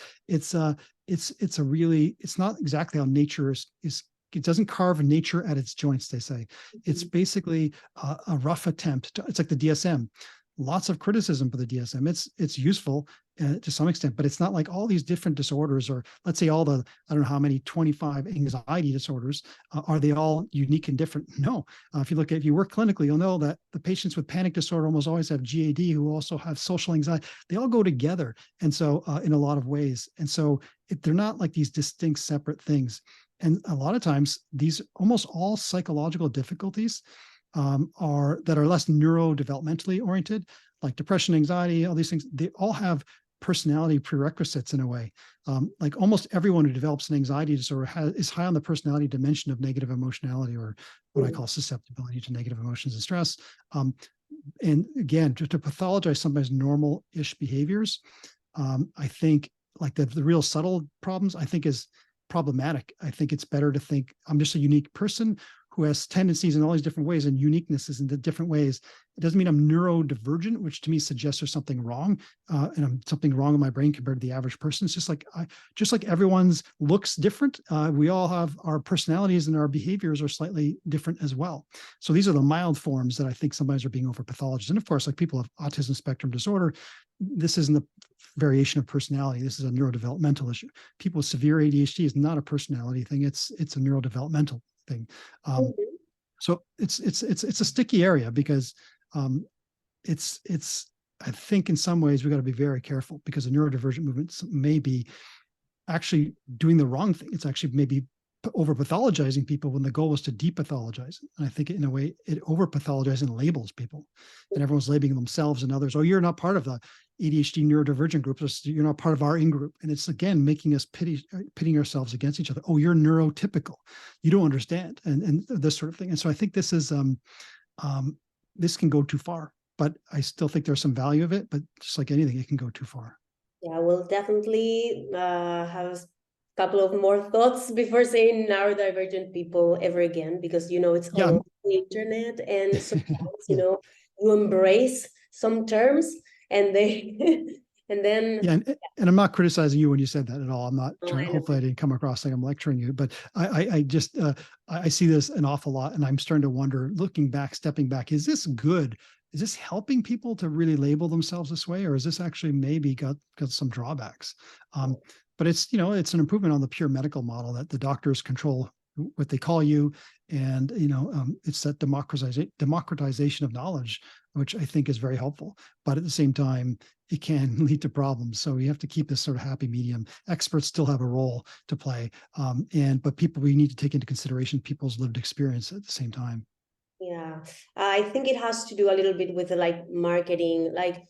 not exactly how nature is. It doesn't carve nature at its joints, they say. It's basically a rough attempt. It's like the DSM. Lots of criticism for the DSM. It's useful to some extent, but it's not like all these different disorders, or let's say all the, I don't know how many, 25 anxiety disorders, are they all unique and different? No. If you work clinically, you'll know that the patients with panic disorder almost always have GAD, who also have social anxiety. They all go together. And so in a lot of ways. And so they're not like these distinct separate things. And a lot of times these almost all psychological difficulties that are less neurodevelopmentally oriented, like depression, anxiety, all these things, they all have personality prerequisites in a way. Like almost everyone who develops an anxiety disorder is high on the personality dimension of negative emotionality, or what I call susceptibility to negative emotions and stress. And again, to pathologize sometimes normal-ish behaviors, I think like the real subtle problems, I think is problematic. I think it's better to think I'm just a unique person who has tendencies in all these different ways and uniquenesses in the different ways. It doesn't mean I'm neurodivergent, which to me suggests there's something wrong, and I'm something wrong in my brain compared to the average person. It's just like everyone's looks different. We all have our personalities, and our behaviors are slightly different as well. So these are the mild forms that I think sometimes are being over pathologized. And of course, like people have autism spectrum disorder, this isn't a variation of personality. This is a neurodevelopmental issue. People with severe ADHD is not a personality thing. It's a neurodevelopmental thing. So it's a sticky area, because it's I think in some ways we got to be very careful, because the neurodivergent movement may be actually doing the wrong thing. It's actually maybe over pathologizing people when the goal was to depathologize. And I think in a way it over pathologizes and labels people, and everyone's labeling themselves and others. Oh, you're not part of the ADHD neurodivergent group. You're not part of our in-group. And it's again making us pitting ourselves against each other. Oh, you're neurotypical. You don't understand, and this sort of thing. And so I think this is this can go too far, but I still think there's some value of it. But just like anything, it can go too far. Yeah, we'll definitely have a couple of more thoughts before saying neurodivergent people ever again, because it's all over the internet, and sometimes you embrace some terms and they and then and I'm not criticizing you when you said that at all. I'm not trying. Hopefully I didn't come across like I'm lecturing you, but I just I see this an awful lot, and I'm starting to wonder, stepping back, is this good? Is this helping people to really label themselves this way, or is this actually maybe got some drawbacks? But it's it's an improvement on the pure medical model that the doctors control what they call you, and it's that democratization of knowledge, which I think is very helpful. But at the same time, it can lead to problems. So you have to keep this sort of happy medium. Experts still have a role to play, but we need to take into consideration people's lived experience at the same time. Yeah, I think it has to do a little bit with like marketing, like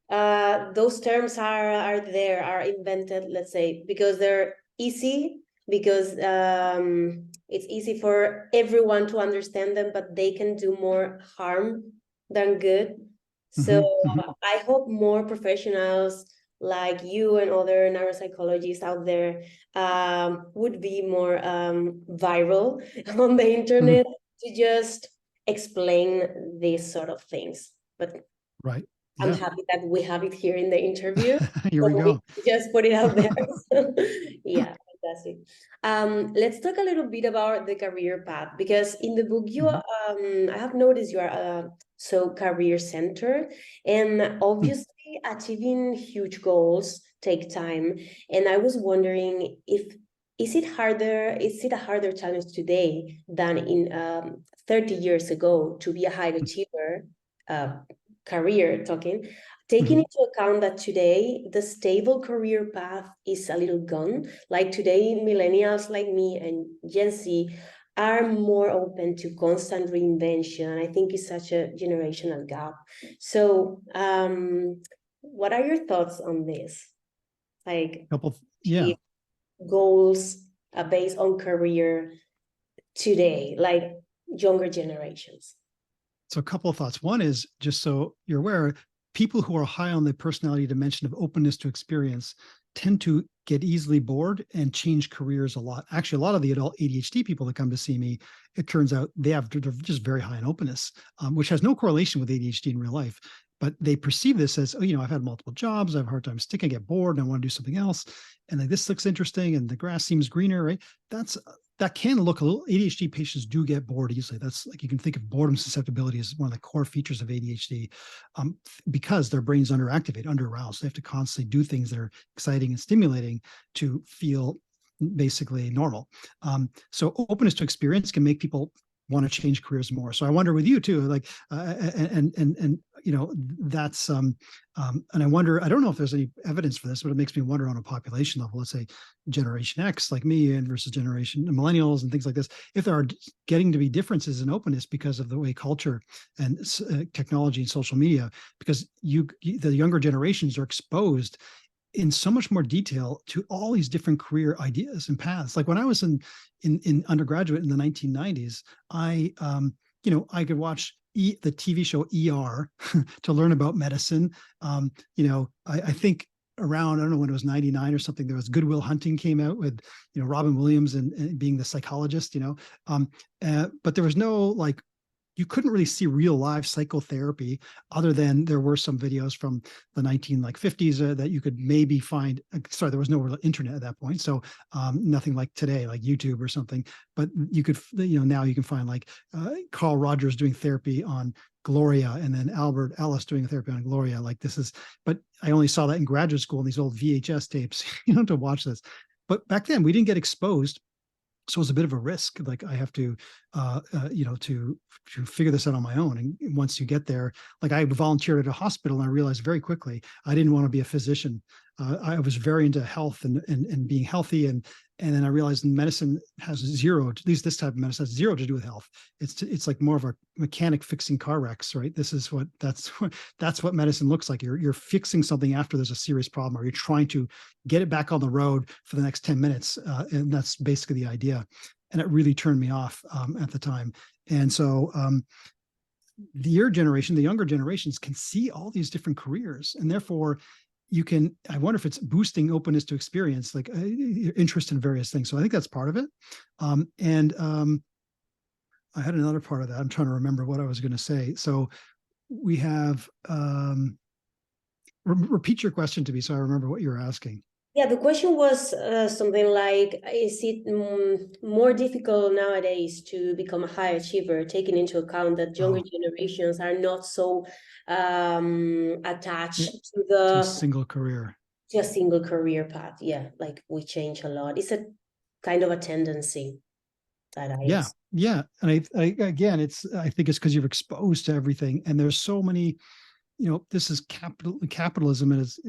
those terms are invented, let's say, because they're easy, because it's easy for everyone to understand them, but they can do more harm than good. So I hope more professionals like you and other neuropsychologists out there would be more viral on the internet to just explain these sort of things. But right. I'm happy that we have it here in the interview. Here we go. We just put it out there. Yeah, fantastic. Let's talk a little bit about the career path, because in the book I have noticed you are so career centered, and obviously achieving huge goals take time. And I was wondering if is it a harder challenge today than in 30 years ago to be a high achiever, career talking, taking into account that today the stable career path is a little gone? Like today, millennials like me and Gen Z are more open to constant reinvention. I think it's such a generational gap. So what are your thoughts on this? Like goals based on career today, like younger generations? So a couple of thoughts. One is, just so you're aware, people who are high on the personality dimension of openness to experience tend to get easily bored and change careers a lot. Actually, a lot of the adult ADHD people that come to see me, it turns out they're just very high in openness, which has no correlation with ADHD in real life. But they perceive this as, oh, I've had multiple jobs, I have a hard time sticking, I get bored, and I want to do something else. And like, this looks interesting, and the grass seems greener, right? That can look a little. ADHD patients do get bored easily. That's like, you can think of boredom susceptibility as one of the core features of ADHD, because their brain's underactivated, under-aroused. They have to constantly do things that are exciting and stimulating to feel basically normal. So openness to experience can make people want to change careers more. So I wonder with you too, like, that's, and I wonder, I don't know if there's any evidence for this, but it makes me wonder on a population level, let's say Generation X, like me, and versus generation millennials and things like this, if there are getting to be differences in openness because of the way culture and technology and social media, because the younger generations are exposed in so much more detail to all these different career ideas and paths. Like when I was in undergraduate in the 1990s, I could watch the TV show ER to learn about medicine. I think around, I don't know when it was 99 or something, there was Good Will Hunting came out with, Robin Williams and being the psychologist, but there was no, like, you couldn't really see real live psychotherapy, other than there were some videos from the 1950s that you could maybe find. Sorry, there was no real internet at that point, so nothing like today, like YouTube or something. But you could, now you can find like Carl Rogers doing therapy on Gloria, and then Albert Ellis doing therapy on Gloria. Like, this is, but I only saw that in graduate school in these old VHS tapes, to watch this. But back then we didn't get exposed. So it was a bit of a risk. Like, I have to, to figure this out on my own. And once you get there, like, I volunteered at a hospital, and I realized very quickly I didn't want to be a physician. I was very into health and being healthy, and then I realized medicine has zero, at least this type of medicine has zero to do with health. It's like more of a mechanic fixing car wrecks, right? That's what medicine looks like. You're fixing something after there's a serious problem, or you're trying to get it back on the road for the next 10 minutes. And that's basically the idea. And it really turned me off at the time. And so the younger generations can see all these different careers, and therefore I wonder if it's boosting openness to experience, like interest in various things. So I think that's part of it. I had another part of that. I'm trying to remember what I was going to say. So we have, repeat your question to me so I remember what you were asking. Yeah, the question was something like, is it more difficult nowadays to become a high achiever, taking into account that younger generations are not so attached to a single career? To a single career path. Yeah, like, we change a lot. It's a kind of a tendency that I see. Yeah. And I again, I think it's because you're exposed to everything, and there's so many. This is capitalism, and it's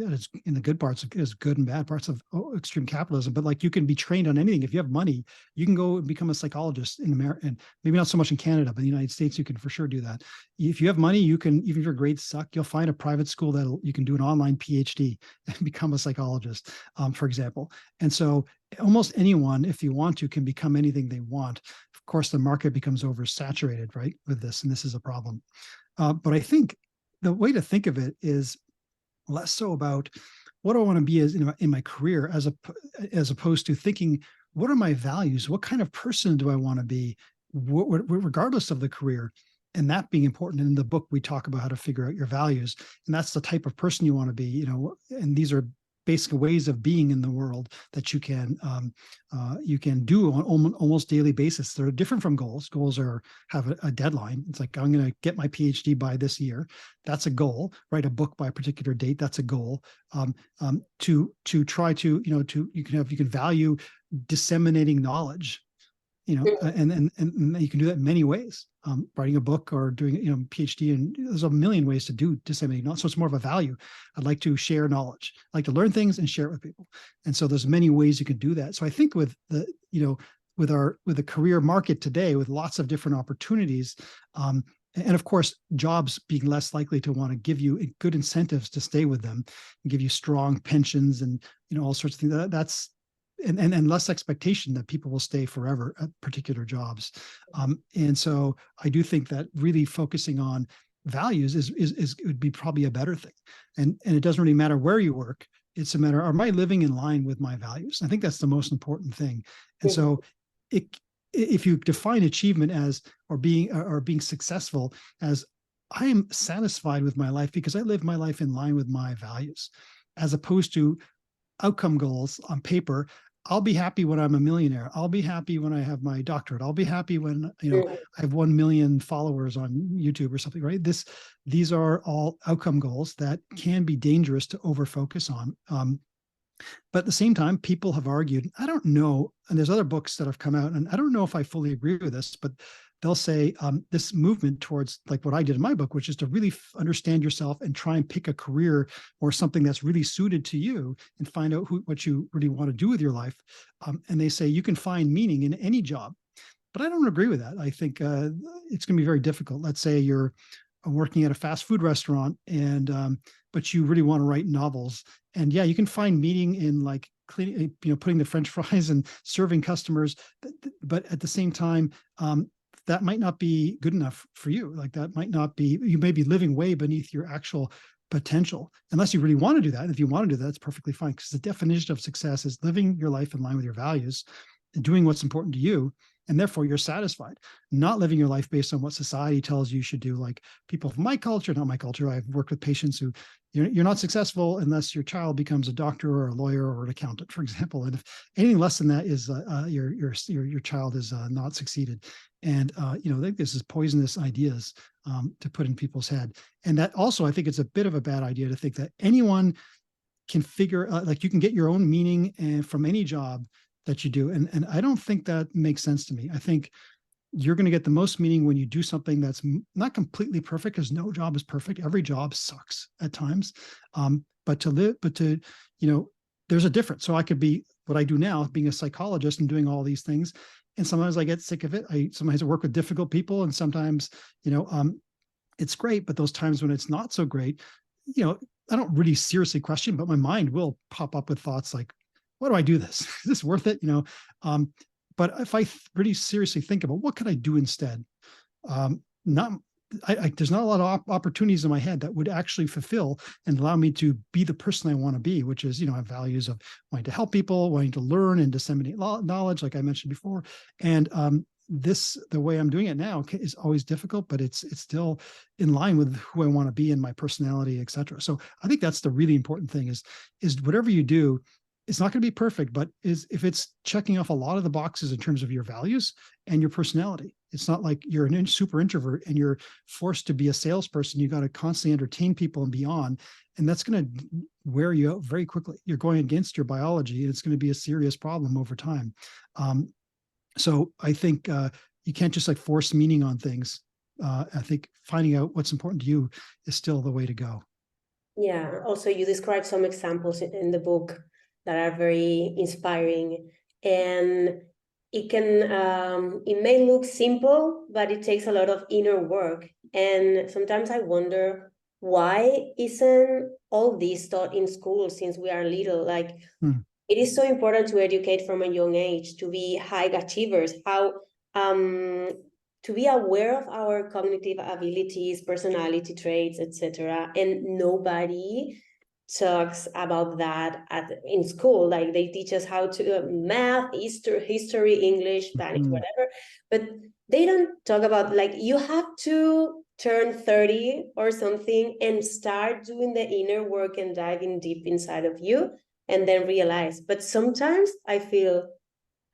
in the good parts, is good and bad parts of extreme capitalism. But like, you can be trained on anything. If you have money, you can go and become a psychologist in America, and maybe not so much in Canada, but in the United States, you can for sure do that. If you have money, you can, even if your grades suck, you'll find a private school that you can do an online PhD and become a psychologist, for example. And so almost anyone, if you want to, can become anything they want. Of course, the market becomes oversaturated, right, with this, and this is a problem. But I think the way to think of it is less so about what do I want to be as in my career, as opposed to thinking, what are my values? What kind of person do I want to be, regardless of the career? And that being important. In the book, we talk about how to figure out your values, and that's the type of person you want to be. And these are basic ways of being in the world that you can do on almost daily basis. They're different from goals. Goals have a deadline. It's like, I'm going to get my PhD by this year. That's a goal. Write a book by a particular date. That's a goal. To try to, you can value disseminating knowledge, and you can do that in many ways. Writing a book or doing, PhD, and there's a million ways to do disseminating knowledge. So it's more of a value. I'd like to share knowledge. I like to learn things and share it with people. And so there's many ways you can do that. So I think with the, with the career market today, with lots of different opportunities, and of course, jobs being less likely to want to give you good incentives to stay with them and give you strong pensions and, all sorts of things. That's and less expectation that people will stay forever at particular jobs. And so I do think that really focusing on values would be probably a better thing. And it doesn't really matter where you work. It's a matter, am I living in line with my values? I think that's the most important thing. And so if you define achievement as, or being successful as, I am satisfied with my life because I live my life in line with my values, as opposed to outcome goals on paper. I'll be happy when I'm a millionaire. I'll be happy when I have my doctorate. I'll be happy when, I have 1 million followers on YouTube or something, right? These are all outcome goals that can be dangerous to overfocus on. But at the same time, people have argued, I don't know, and there's other books that have come out, and I don't know if I fully agree with this, but they'll say this movement towards, like what I did in my book, which is to really understand yourself and try and pick a career or something that's really suited to you and find out what you really want to do with your life. And they say you can find meaning in any job. But I don't agree with that. I think it's going to be very difficult. Let's say you're working at a fast food restaurant, and but you really want to write novels. And yeah, you can find meaning in like cleaning, putting the French fries and serving customers. But at the same time, that might not be good enough for you. Like that might not be, you may be living way beneath your actual potential, unless you really want to do that. And if you want to do that, it's perfectly fine, because the definition of success is living your life in line with your values and doing what's important to you. And therefore you're satisfied, not living your life based on what society tells you should do. Like people from my culture, not my culture, I've worked with patients who, you're not successful unless your child becomes a doctor or a lawyer or an accountant, for example. And if anything less than that is your child is not succeeded. And I think this is poisonous ideas to put in people's head. And that also, I think it's a bit of a bad idea to think that anyone can figure like you can get your own meaning and from any job that you do. And I don't think that makes sense to me. I think you're going to get the most meaning when you do something that's not completely perfect, because no job is perfect. Every job sucks at times. But there's a difference. So I could be what I do now, being a psychologist and doing all these things. And sometimes I get sick of it. Sometimes I work with difficult people, and sometimes, it's great. But those times when it's not so great, I don't really seriously question, but my mind will pop up with thoughts like, why do I do this? Is this worth it? But if I really seriously think about what could I do instead, there's not a lot of opportunities in my head that would actually fulfill and allow me to be the person I want to be, which is, have values of wanting to help people, wanting to learn and disseminate knowledge, like I mentioned before. And the way I'm doing it now is always difficult, but it's still in line with who I want to be and my personality, et cetera. So I think that's the really important thing is whatever you do, it's not going to be perfect, but if it's checking off a lot of the boxes in terms of your values and your personality. It's not like you're an super introvert and you're forced to be a salesperson. You got to constantly entertain people and beyond. And that's going to wear you out very quickly. You're going against your biology, and it's going to be a serious problem over time. So I think you can't just like force meaning on things. I think finding out what's important to you is still the way to go. Yeah. Also, you describe some examples in the book that are very inspiring, and it may look simple, but it takes a lot of inner work. And sometimes I wonder, why isn't all this taught in school since we are little? Like, it is so important to educate from a young age, to be high achievers, to be aware of our cognitive abilities, personality traits, etc. And nobody talks about that in school. Like they teach us how to math, history, English, Spanish, whatever, but they don't talk about like you have to turn 30 or something and start doing the inner work and diving deep inside of you and then realize. But sometimes I feel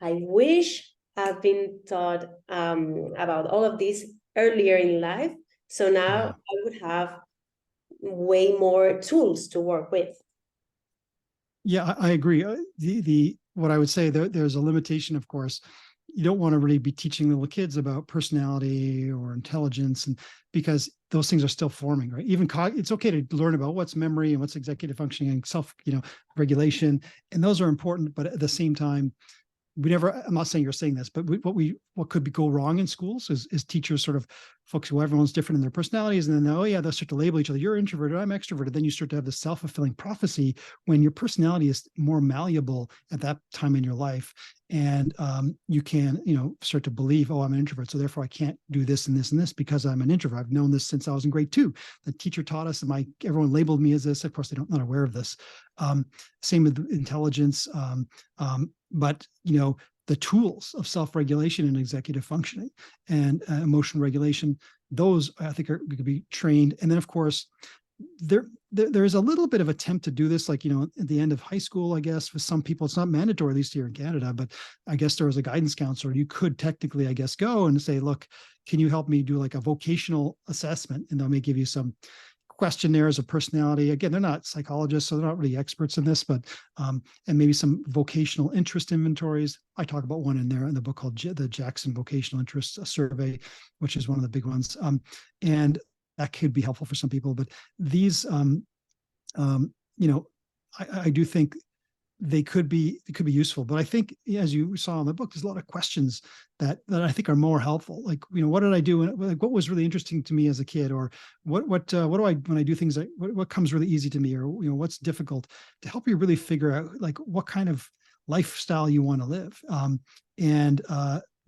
I wish I've been taught about all of this earlier in life. So now I would have way more tools to work with. Yeah, I agree. The what I would say, there's a limitation, of course. You don't want to really be teaching little kids about personality or intelligence, and because those things are still forming, right? Even it's okay to learn about what's memory and what's executive functioning and regulation, and those are important. But at the same time, I'm not saying you're saying this, but what could go wrong in schools is teachers sort of focus, well, everyone's different in their personalities. And then, oh yeah, they'll start to label each other. You're introverted, I'm extroverted. Then you start to have this self-fulfilling prophecy when your personality is more malleable at that time in your life. And you can, start to believe, oh, I'm an introvert, so therefore I can't do this and this and this because I'm an introvert. I've known this since I was in grade 2. The teacher taught us, and everyone labeled me as this. Of course, they're not aware of this. Same with intelligence. But the tools of self-regulation and executive functioning and emotional regulation, those I think could be trained. And then, of course, there is a little bit of attempt to do this, like, at the end of high school, I guess, for some people, it's not mandatory, at least here in Canada, but I guess there was a guidance counselor. You could technically, I guess, go and say, look, can you help me do like a vocational assessment? And they may give you some questionnaires of personality. Again, they're not psychologists, so they're not really experts in this, but and maybe some vocational interest inventories. I talk about one in there in the book called the Jackson Vocational Interest Survey, which is one of the big ones. And that could be helpful for some people. But these, I do think it could be useful. But I think, as you saw in the book, there's a lot of questions that I think are more helpful. Like, what did I do? Like, what was really interesting to me as a kid, or what do I, when I do things, like what comes really easy to me, or what's difficult, to help you really figure out like what kind of lifestyle you want to live. And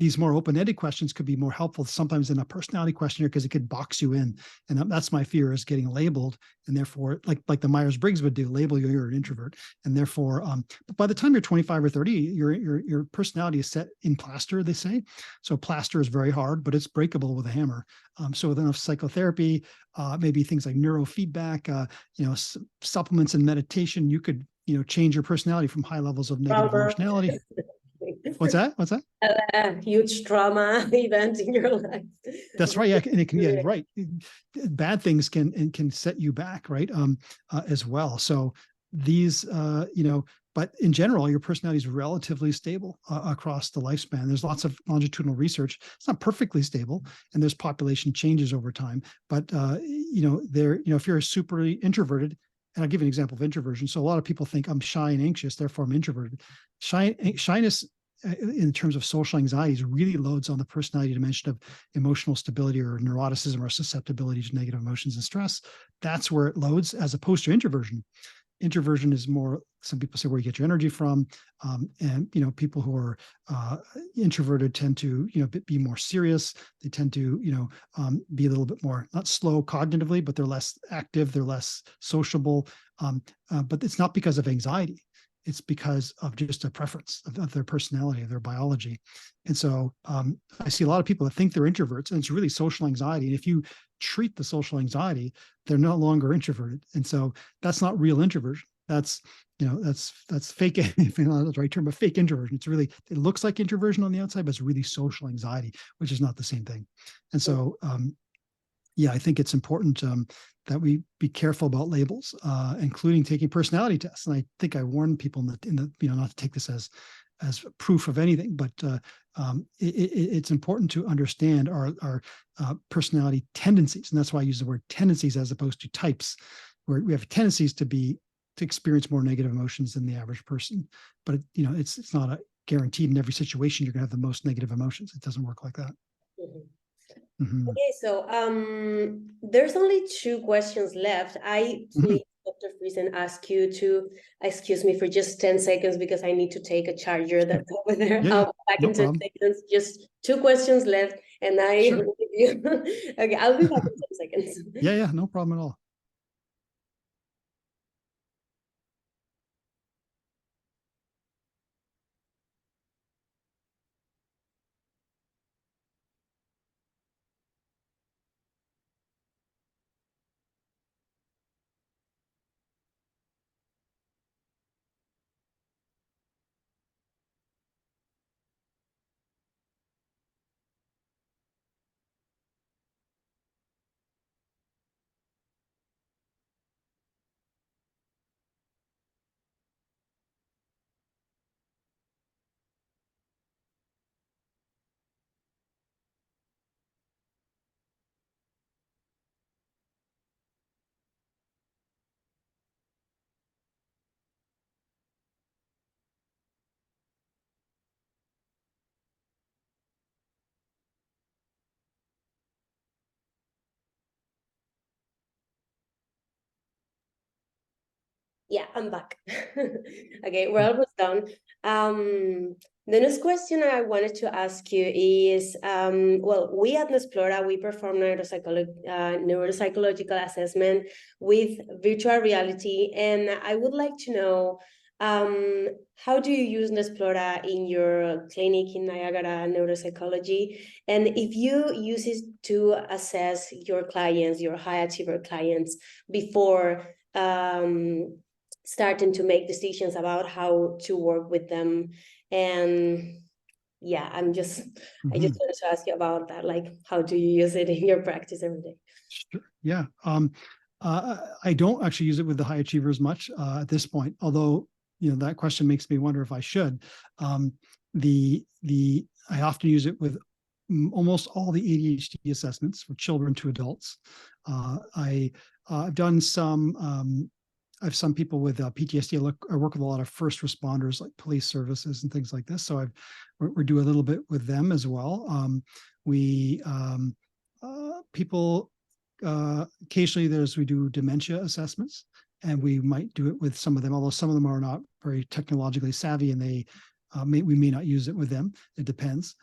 these more open-ended questions could be more helpful sometimes than a personality questionnaire, because it could box you in. And that's my fear, is getting labeled, and therefore, like the Myers-Briggs would do, label you, you're an introvert. And therefore, but by the time you're 25 or 30, your personality is set in plaster, they say. So plaster is very hard, but it's breakable with a hammer. So with enough psychotherapy, maybe things like neurofeedback, supplements and meditation, you could change your personality from high levels of negative emotionality. What's that? A huge trauma event in your life. That's right. Yeah, and it can. Yeah, right. Bad things can set you back, right? As well. So these, but in general, your personality is relatively stable across the lifespan. There's lots of longitudinal research. It's not perfectly stable, and there's population changes over time. But if you're super introverted, and I'll give you an example of introversion. So a lot of people think I'm shy and anxious, therefore I'm introverted. Shyness in terms of social anxieties really loads on the personality dimension of emotional stability or neuroticism or susceptibility to negative emotions and stress. That's where it loads, as opposed to introversion. Introversion is more, some people say, where you get your energy from. And people who are introverted tend to be more serious. They tend to be a little bit more, not slow cognitively, but they're less active, they're less sociable. But it's not because of anxiety. It's because of just a preference of their personality, of their biology. And so I see a lot of people that think they're introverts, and it's really social anxiety. And if you treat the social anxiety, they're no longer introverted. And so that's not real introversion. That's fake, if you know the right term, but fake introversion. It's really, it looks like introversion on the outside, but it's really social anxiety, which is not the same thing. And so I think it's important that we be careful about labels, including taking personality tests. And I think I warned people in the not to take this as proof of anything, but it's important to understand our personality tendencies, and that's why I use the word tendencies as opposed to types, where we have tendencies to experience more negative emotions than the average person. But it's not a guaranteed in every situation you're going to have the most negative emotions. It doesn't work like that. Mm-hmm. Mm-hmm. Okay, so there's only 2 questions left. I please, Dr. Friesen, ask you to excuse me for just 10 seconds, because I need to take a charger that's over there. Yeah, I'll be back no in 10 problem. seconds. Just 2 questions left, and I Sure. will give you. Okay, I'll be back in 10 seconds. Yeah, no problem at all. Yeah, I'm back. Okay, we're almost done. The next question I wanted to ask you is, well, we at Nesplora, we perform neuropsychological assessment with virtual reality, and I would like to know, how do you use Nesplora in your clinic in Niagara neuropsychology? And if you use it to assess your clients, your high achiever clients, before starting to make decisions about how to work with them. And yeah, I just wanted to ask you about that. Like, how do you use it in your practice every day? Sure. Yeah. I don't actually use it with the high achievers much at this point, although, that question makes me wonder if I should. I often use it with almost all the ADHD assessments for children to adults. I've done some, I have some people with PTSD. I work with a lot of first responders, like police services and things like this. So we do a little bit with them as well. People occasionally we do dementia assessments, and we might do it with some of them, although some of them are not very technologically savvy, and we may not use it with them. It depends.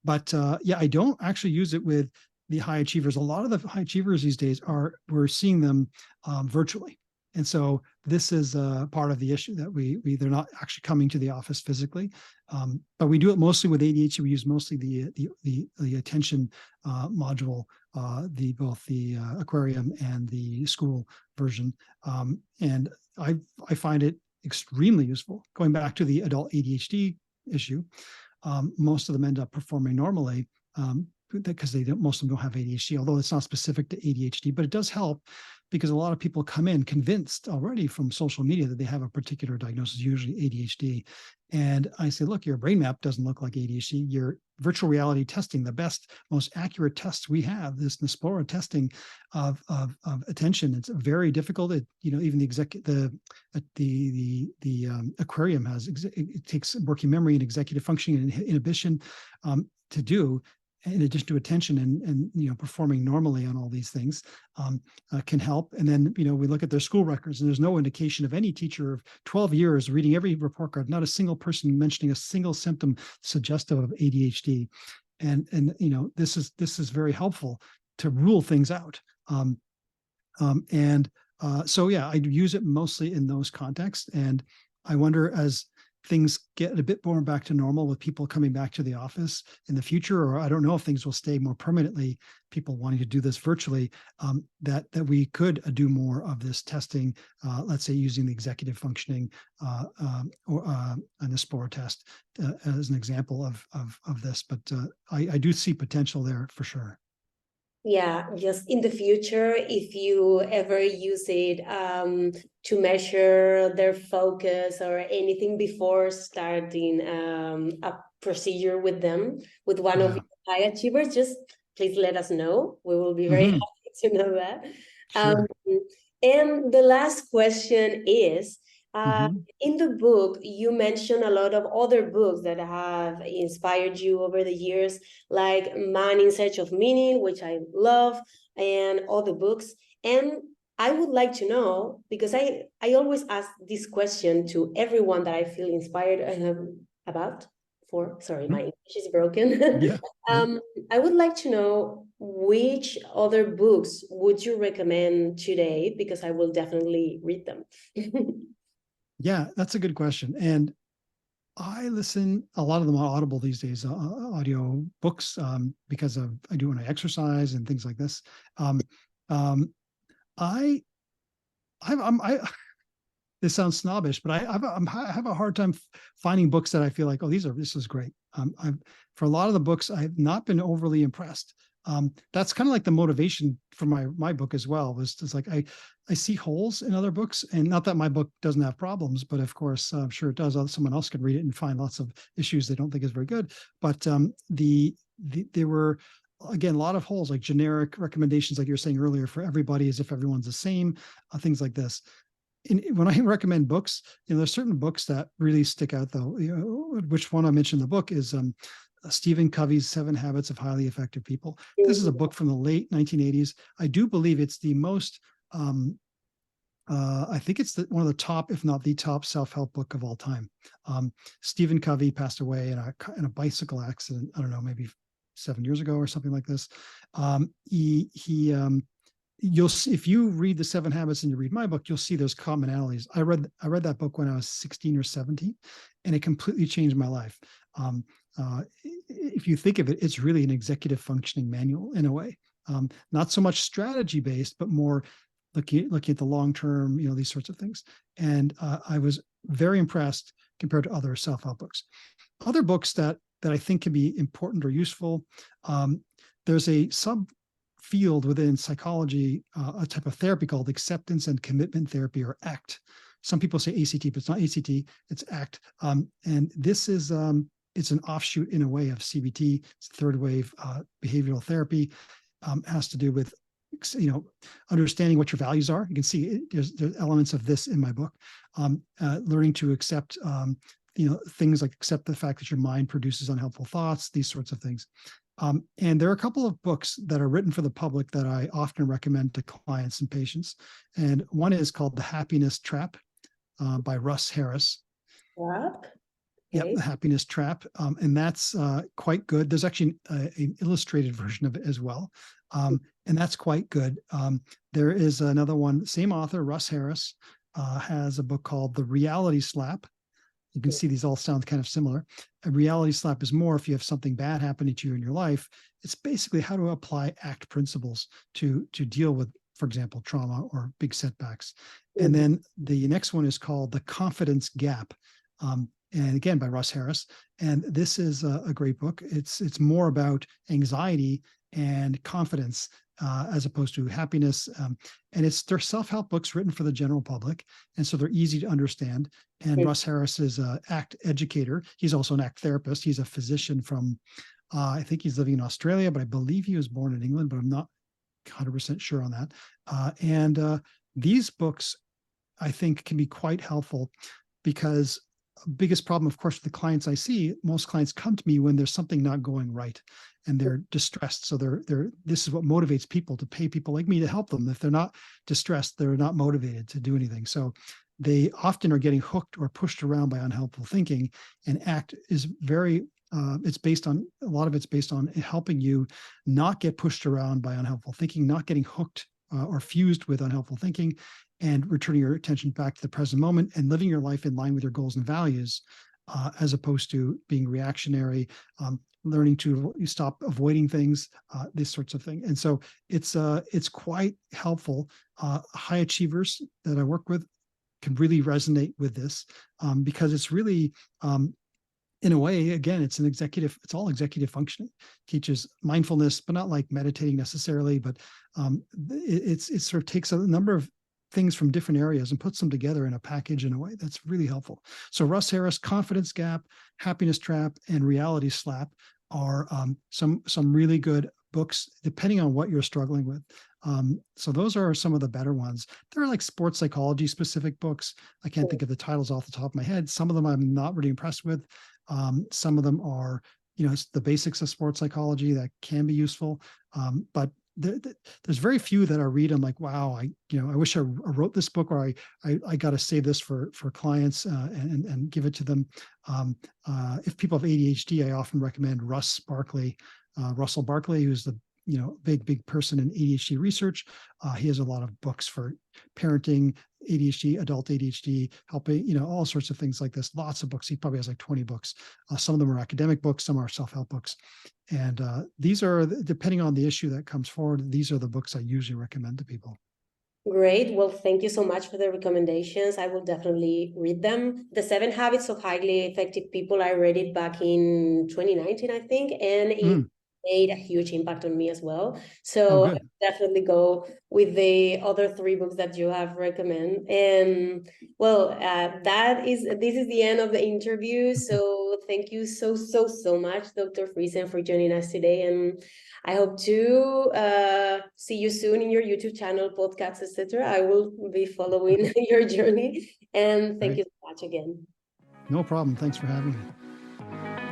But I don't actually use it with the high achievers. A lot of the high achievers these days we're seeing them virtually. And so this is part of the issue that they're not actually coming to the office physically, but we do it mostly with ADHD. We use mostly the attention module, both the aquarium and the school version, and I find it extremely useful. Going back to the adult ADHD issue, most of them end up performing normally. Because most of them don't have ADHD, although it's not specific to ADHD, but it does help because a lot of people come in convinced already from social media that they have a particular diagnosis, usually ADHD. And I say, look, your brain map doesn't look like ADHD. Your virtual reality testing, the best, most accurate tests we have, this Nesplora testing of attention, it's very difficult. Even the aquarium it takes working memory and executive functioning and inhibition to do, in addition to attention and performing normally on all these things, can help. And then we look at their school records, and there's no indication of any teacher of 12 years reading every report card, not a single person mentioning a single symptom suggestive of ADHD. And this is very helpful to rule things out. So I use it mostly in those contexts, and I wonder, as things get a bit more back to normal with people coming back to the office in the future, or I don't know if things will stay more permanently, people wanting to do this virtually, that we could do more of this testing, let's say using the executive functioning or an Nesplora test as an example of this. But I do see potential there for sure. Yeah, just in the future, if you ever use it to measure their focus or anything before starting a procedure with them, with one of your high achievers, just please let us know. We will be very happy to know that. Sure. And the last question is, in the book, you mentioned a lot of other books that have inspired you over the years, like Man in Search of Meaning, which I love, and other books. And I would like to know, because I always ask this question to everyone that I feel inspired about. Sorry, my English is broken. Yeah. I would like to know, which other books would you recommend today? Because I will definitely read them. Yeah, that's a good question. And I listen, a lot of them are Audible these days, audio books, because I do when I exercise and things like this. This sounds snobbish, but I have a hard time finding books that I feel like, oh, this is great. For a lot of the books, I've not been overly impressed. That's kind of like the motivation for my book as well, was just like I see holes in other books, and not that my book doesn't have problems, but of course I'm sure it does. Someone else could read it and find lots of issues they don't think is very good. But there were, again, a lot of holes, like generic recommendations, like you were saying earlier, for everybody, as if everyone's the same, things like this. When I recommend books, there's certain books that really stick out, though. Which one I mentioned in the book is Stephen Covey's 7 Habits of Highly Effective People. This is a book from the late 1980s. I do believe it's the most I think it's one of the top, if not the top, self-help book of all time. Stephen Covey passed away in a bicycle accident. I don't know, maybe 7 years ago or something like this. You'll see, if you read the 7 Habits and you read my book, you'll see there's commonalities. I read that book when I was 16 or 17, and it completely changed my life. If you think of it, it's really an executive functioning manual in a way. Not so much strategy based, but more looking at the long term, these sorts of things. And I was very impressed compared to other self-help books. Other books that I think can be important or useful. There's a subfield within psychology, a type of therapy called acceptance and commitment therapy, or ACT. Some people say ACT, but it's not ACT, it's ACT. And this is it's an offshoot in a way of CBT. It's third wave behavioral therapy. Has to do with understanding what your values are. You can see there's elements of this in my book. Learning to accept things like accept the fact that your mind produces unhelpful thoughts, these sorts of things. And there are a couple of books that are written for the public that I often recommend to clients and patients. And one is called The Happiness Trap by Russ Harris. Okay. Yep, The Happiness Trap. And that's quite good. There's actually an illustrated version of it as well. And that's quite good. There is another one, same author, Russ Harris, has a book called The Reality Slap. You can see these all sound kind of similar. A reality slap is more if you have something bad happening to you in your life. It's basically how to apply ACT principles to deal with, for example, trauma or big setbacks. And then the next one is called The Confidence Gap. And again, by Russ Harris. And this is a great book. It's more about anxiety and confidence as opposed to happiness. And they're self-help books written for the general public. And so they're easy to understand. And Russ Harris is an ACT educator. He's also an ACT therapist. He's a physician from, I think he's living in Australia, but I believe he was born in England, but I'm not 100% sure on that. And these books, I think, can be quite helpful because biggest problem, of course, with the clients I see, most clients come to me when there's something not going right and they're distressed. So this is what motivates people to pay people like me to help them. If they're not distressed, they're not motivated to do anything. So they often are getting hooked or pushed around by unhelpful thinking. And ACT is very, a lot of it's based on helping you not get pushed around by unhelpful thinking, not getting hooked or fused with unhelpful thinking, and returning your attention back to the present moment and living your life in line with your goals and values, as opposed to being reactionary, learning to stop avoiding things, these sorts of things. And so it's quite helpful. High achievers that I work with can really resonate with this because it's really, in a way, again, it's all executive functioning. Teaches mindfulness, but not like meditating necessarily, but it sort of takes a number of things from different areas and puts them together in a package in a way that's really helpful. So Russ Harris, Confidence Gap, Happiness Trap, and Reality Slap are some really good books, depending on what you're struggling with. So those are some of the better ones. There are like sports psychology specific books. I can't think of the titles off the top of my head. Some of them I'm not really impressed with. Some of them are, it's the basics of sports psychology that can be useful. But there's very few that I read. I'm like, wow, I wish I wrote this book, or I got to save this for clients and give it to them. If people have ADHD, I often recommend Russell Barkley, who's the big person in ADHD research. He has a lot of books for parenting, ADHD, adult ADHD, helping, all sorts of things like this. Lots of books. He probably has like 20 books. Some of them are academic books, some are self-help books. And these are, depending on the issue that comes forward, these are the books I usually recommend to people. Great. Well, thank you so much for the recommendations. I will definitely read them. The 7 Habits of Highly Effective People, I read it back in 2019, I think, and it made a huge impact on me as well. So I definitely go with the other 3 books that you have recommended. And well, this is the end of the interview. So thank you so much, Dr. Friesen, for joining us today. And I hope to see you soon in your YouTube channel, podcasts, etc. I will be following your journey. And thank you so much again. No problem. Thanks for having me.